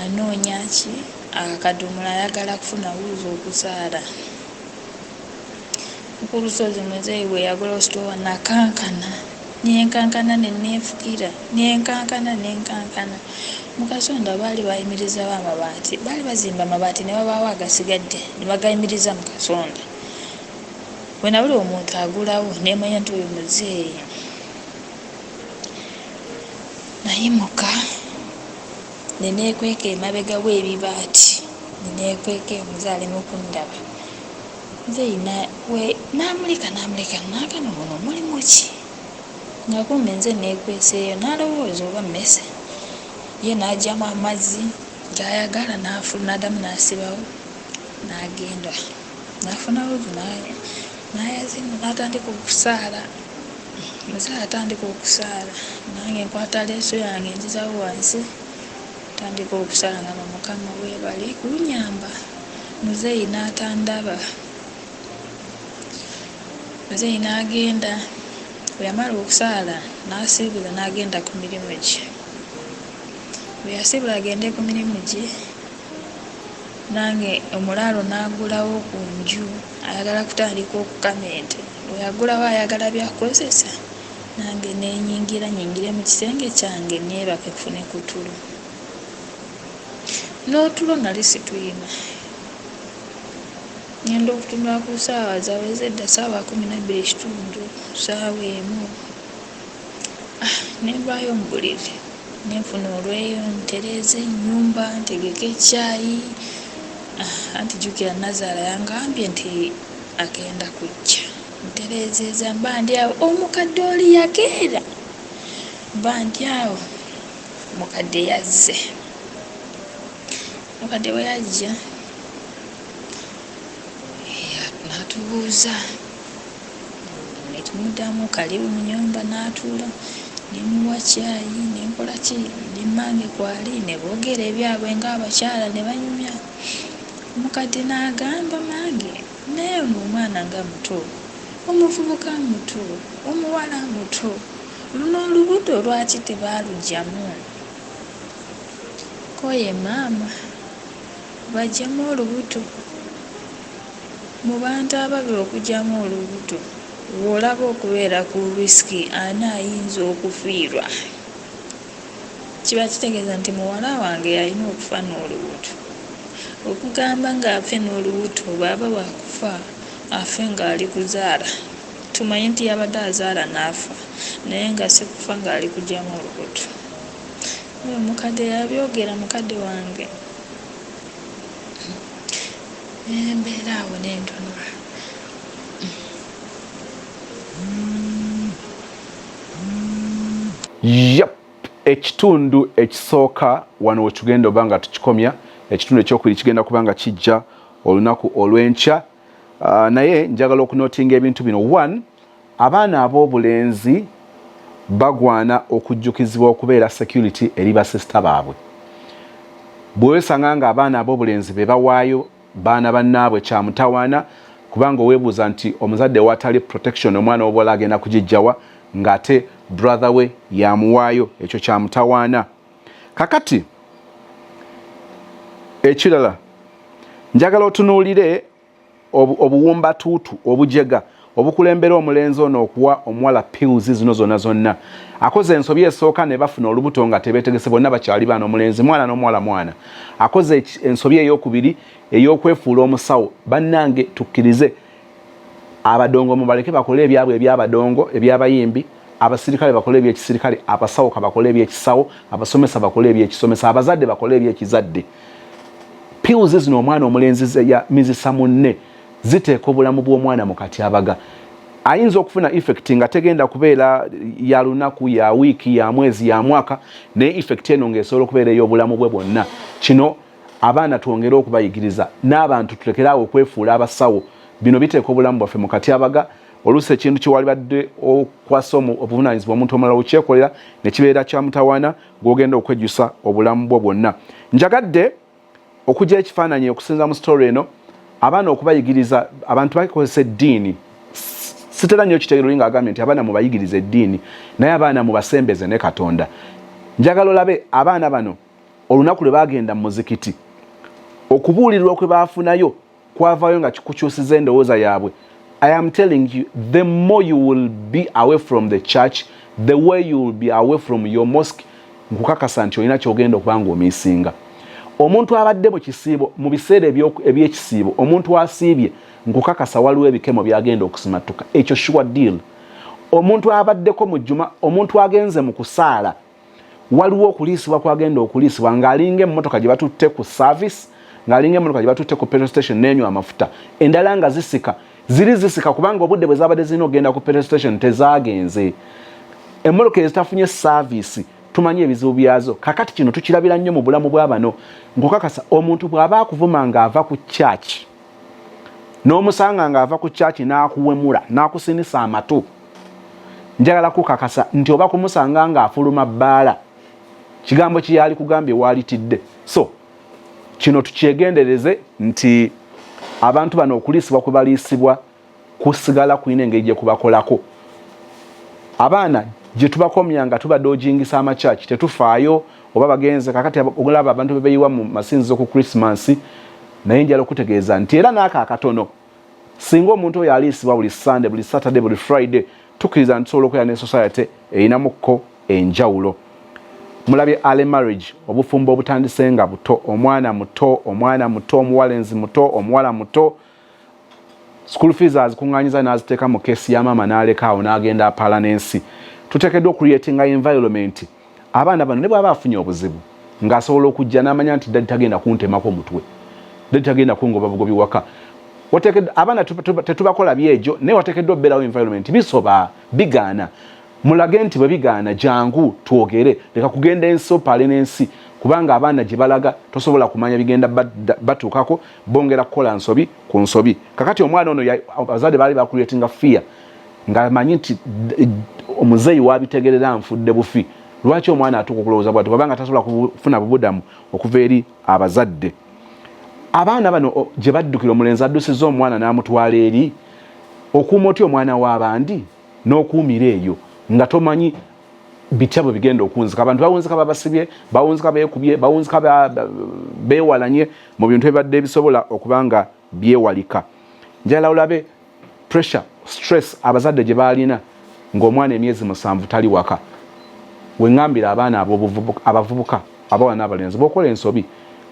Speaker 5: anoonya ki akadomola ayagala kufuna wuuzi okuzaala. Ku lusozi muzeeyi bwe yagulawo sitoowa nakankana nenkankana neneefukira nenkankana mu kasonda baali bayimirizawo amabaati, baali bazimba amabaati ne babaawo agasigadde ne bagayimiriza mu kasonda. Bwe nabuli omuntu agulawo neemanya nti oyo muzeeyi. Nayimuka ne neekweka emabega w'ebibaati, ne neekweka omuzaale n'okundaba. Muzeeyi n'amulika n'akano muno mulimu ki? Nga kumbe nze neekweseeyo n'alowooza oba mmese. Ye n'aggyamu amazzi g'ayagala n'addamu n'asibawo n'agenda. N'afuna wuzu n'ayazimu n'atandika okusaala. Muzeeyi atandika okusaala, nange nkwata leeso yange nzizawo wansi, atandika okusaala nga Mukama weebale kunyamba. Muzeeyi n'atandaba. Muzeeyi n'agenda. Bwe yamala okusaala n'asiibula n'agenda ku mirimu gye. Bwe yasiibula agende ku mirimu gye, nange omulaalo n'agulawo ku nju ayagala kutandika okukama ente. Bwe yagulawo ayagala byakukozesa, nange nyingire mu kisenge kyange neebake kufune ku tulo. N'otulo nali situyina. Ngenda okutunula ku ssaawa zaweze dda, ssaawa 12:30, ssaawa emu. Ne nvaayo mu buliri ne nfuna olweyo ntereeza ennyumba, ntegeka ekyayi. Anti jjukira Nazaala yangambye nti agenda kujja. Ntereezeeza mba ndi awo, omukadde oli yakeera. Mba ndi awo, mukadde yazze. Mukadde bwe yajja n'atubuuza, ne tumuddamu kalibu mu nnyumba, n'atuula, ne muwa caayi, ne nkola ki, ne mmange kwali, ne boogera ebyabwe ng'abakyala ne banyumya. Omukadde n'agamba mmange, naye ono omwana nga muto, omuvubuka muto, omuwala muto, luno olubuto lwaki tebaalugyamu? Koye maama, baggyamu olubuto. Mu bantu ababiri okugyamu olubuto, w'olaba okubeera ku risiki ani ayinza okufiirwa. Kiba kitegeeza nti muwala wange alina okufa n'olubuto. Okugamba ng'afe n'olubuto bw'aba waakufa afe ng'ali kuzaala, tumanyi nti yabadde azaala n'afa, naye nga si kufa ng'ali kuggyamu olubuto. Oyo mukadde yabyogera, mukadde wange. Embeera awo n'entonula.
Speaker 1: Yep, ekitundu ekisooka wano we tugenda oba nga tukikomya, ekitundu ekyokubiri kigenda kuba nga kijja olunaku olw'enkya. Naye njagala okunootinga ebintu bino. 1, abaana ab'obulenzi bagwana okujjukizibwa okubeera security eri basisita baabwe. Bw'osanga nga abaana ab'obulenzi be bawaayo baana bannaabwe kya mutawaana, kubanga oweebuuza nti omuzadde watali protection omwana w'obuwala agenda kugijjawa ng'ate brother we yamuwaayo, ekyo kya mutawaana. Kakati ekirala njagala otunuulire obuwumbatuutu obujega obukulembera omulenzi ono okuwa omuwala pills zino zonna. Akoze ensobi esooka ne bafuna olubuto nga tebeetegese, bonna bakyali baana, omulenzi mwana n'omuwala mwana. Akoze ensobi ey'okubiri ey'okwefuula omusawo. Bannange tukkirize abadongo mubaleke bakole ebyabwe eby'abadongo, eby'abayimbi, abasirikale bakole eby'ekisirikale, abasawo kabakole eby'ekisawo, abasomesa bakole eby'ekisomesa, abazadde bakole eby'ekizadde. Pills zino omwana omulenzi ya mizisa munne ziteeka obulamu bw'omwana mu katyabaga. Ayinza okufuna effect nga tegenda kubeera ya lunaku, ya wiiki, ya mwezi, ya mwaka, naye effect eno ng'esobola okubeera ey'obulamu bwe bwonna. Kino abaana twongere okubayigiriza, n'abantu tulekeraawo okwefuula abasawo. Bino biteeka obulamu bwaffe mu katyabaga. Oluusi ekintu kiwalibadde okwasa obuvunaanyizibwa omuntu omulala okyekolera ne kibeera kya mutawaana gw'ogenda okwejjusa obulamu bwo bwonna. Njagadde okujja ekifaananyi okusinza mu story eno, abaana okubayigiriza, abantu bakozesa eddiini. Sitera nnyo kitegeero nga agambye nti abaana mubayigiriza eddiini, naye abaana mubasembeze ne Katonda. Njagala olabe abaana bano olunaku lwe bagenda mu muzikiti, okubuulirwa kwe baafunayo kwavaayo nga kikukyusiza endowooza yaabwe. I am telling you, the more you will be away from the church, the way you will be away from your mosque, nkukakasa nti olina kyogenda okubanga omisinga. Omuntu abadde mu kisiibo mu biseera eby'ekisiibo omuntu asiibye nkukakasa waliwo ebikemo byagenda okusimatuka. Ekyo sure deal. Omuntu abaddeko mu jjuma omuntu agenze mu kusaala waliwo okuliisibwa kwagenda okuliisibwa ng'alinga emmotoka gye batutte ku service ng'alinga emmotoka gye batutte ku petrol station n'enywa amafuta endala nga zisika kubanga obudde bwe zaabadde zirina okugenda ku petrol station tezaagenze. Emmotoka ezitafunye service tumanyi ebizibu byazo. Kakati kino tukirabira nnyo mu bulamu bw'abano. Nkukakasa omuntu bw'aba akuvuma ng'ava ku church n'omusanga ng'ava ku church n'akuwemula n'akusinisa amatu, njagala kukakasa nti oba kumusanga ng'afuluma bbaala kigambo kye yali kugambye waalitidde. So kino tukyegendereze nti abantu bano okuliisibwa kwe baliisibwa kusigala kulina engeri gye kubakolako. Abaana gye tubakomya nga tubadde ojingisa amachachi tetufaayo oba bagenze kakati ogulaba abantu bebeyiwa mu masinzizo ku Christmas naye njala okutegeeza nti era n'aka akatono singa omuntu oyo aliisibwa buli Sunday buli Saturday buli Friday tukkiriza nti tusobola okubeera ne society eyinamukko enjawulo. Mulabye early marriage obufumbo obutandise nga buto, omwana muto omuwalenzi muto omuwala muto, school fees azikuŋŋaanyiza n'aziteeka mu keesi ya maama n'aleka awo n'agenda apaala n'ensi. Tuteekeddwa okuriyetinga environment abaana bano ne bw'aba afunye obuzibu ng'asobola okujja n'amanya nti dadi tagenda kuntemako omutwe, dadi tagenda kungoba bugobi waka. Abaana tetubakola byejo naye wateekeddwa obbeerawo environment bisoba bigaana. Mulage nti bwe bigaana jangu twogere, leka kugenda ensi opaale n'ensi kubanga abaana gye balaga tosobola kumanya bigenda batuukako bongera kukola nsobi ku nsobi. Kakati omwana ono abazadde baali bakuriyetinga fear ng'amanyi nti omuzeeyi wabitegerera nfudde bufi. Lwaki omwana atuuka okulowooza bw'ati kubanga tasobola kufuna bubudamu okuva eri abazadde. Abaana bano gye baddukira omulenzi addusizza omwana n'amutwala eri okuuma otya omwana w'abandi n'okuumira eyo nga tomanyi bitya bwe bigenda okunzika. Abantu bawunzika babasibye, bawunzika beekubye, bawunzika beewalanye mu bintu ebibadde ebisobola okubanga byewalika. Njala olabe pressure, stress abazadde gye baalina ng'omwana emyezi 7 tali waka. Weŋŋambira abaana abavubuka abawa n'abalenzi b'okola ensobi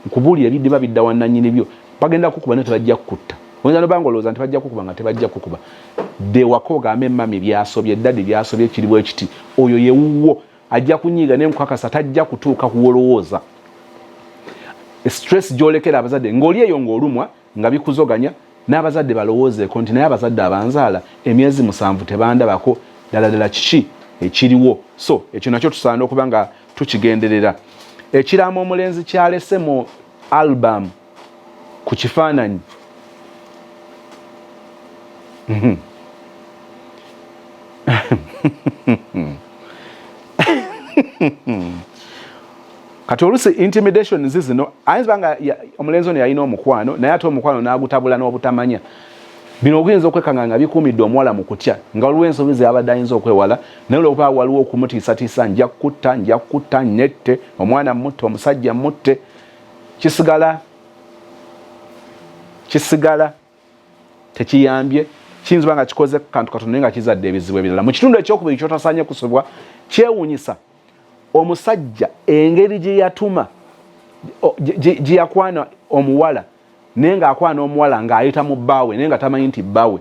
Speaker 1: nkubuulira ebiddiba bidda wannannyini byo bagenda kukuba ne tebajja kukutta. Oyinza n'obanga olowooza nti bajja kukuba nga tebajja kukuba. De waka ogamba emmami byasobye eddadi byasobye kiri bwe kiti oyo ye wuwo ajja kunyiiga ne nkukakasa tajja kutuuka kuwolowooza. Stress gy'olekera abazadde ng'oli eyo ng'olumwa nga bikuzoganya n'abazadde balowoozeeko nti naye abazadde abanzaala emyezi 7 tebandabako ddala kiki ekiriwo. So ekyo nakyo tusaana okuba nga tukigenderera. Ekiraamo omulenzi kyalese mu album ku kifaananyi kati oluusi intimidation zino ayinza banga omulenzi ono yalina omukwano naye ate omukwano n'agutabula n'obutamanya. Bino oguyinza okwekanga nga bikuumiddwe omuwala mu kutya nga waliwo ensobi z'abadde ayinza okwewala naye olwokuba waliwo okumutiisatiisa nja kutta nette omwana mutte omusajja mutte kisigala tekiyambye. Kiyinza oba nga kikoze kantu katono naye nga kizadde ebizibu ebirala. Mu kitundu ekyokubiri kyotasaanye kusubwa kyewuunyisa omusajja engeri gye yatuma gye yakwana omuwala naye ng'akwana omuwala ng'ayita mu bbaawe naye nga tamanyi nti bbaawe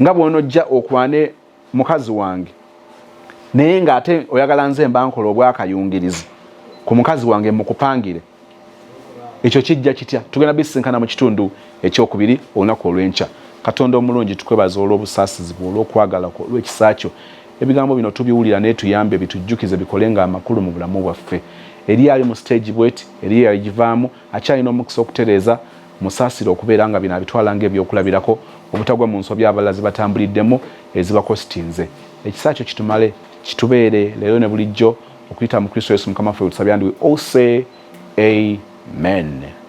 Speaker 1: nga bw'onojja okwane mukazi wange naye ng'ate oyagala nze mbankola obwakayungirizi ku mukazi wange mukupangire. Ekyo kijja kitya? Tugenda bisinkana mu kitundu ekyokubiri olunaku olw'enkya. Katonda omulungi tukwebaza olw'obusaasizi olw'okwagala olw'ekisa kyo. Ebigambo bino tubiwulira naye tuyambe bitujjukize bikole nga amakulu mu bulamu bwaffe. Eri ali mu stage bweti eri yagivaamu akyalina omukisa okutereeza musaasire okubeera nga bino abitwala ng'ebyokulabirako obutagwa mu nsobi abalazi batambuliddemu ezibakositinze. Ekisa kyo kitumale kitubeere leero ne bulijjo okuyita mu Kristo Yesu Mukama waffe tusabye and we all say amen.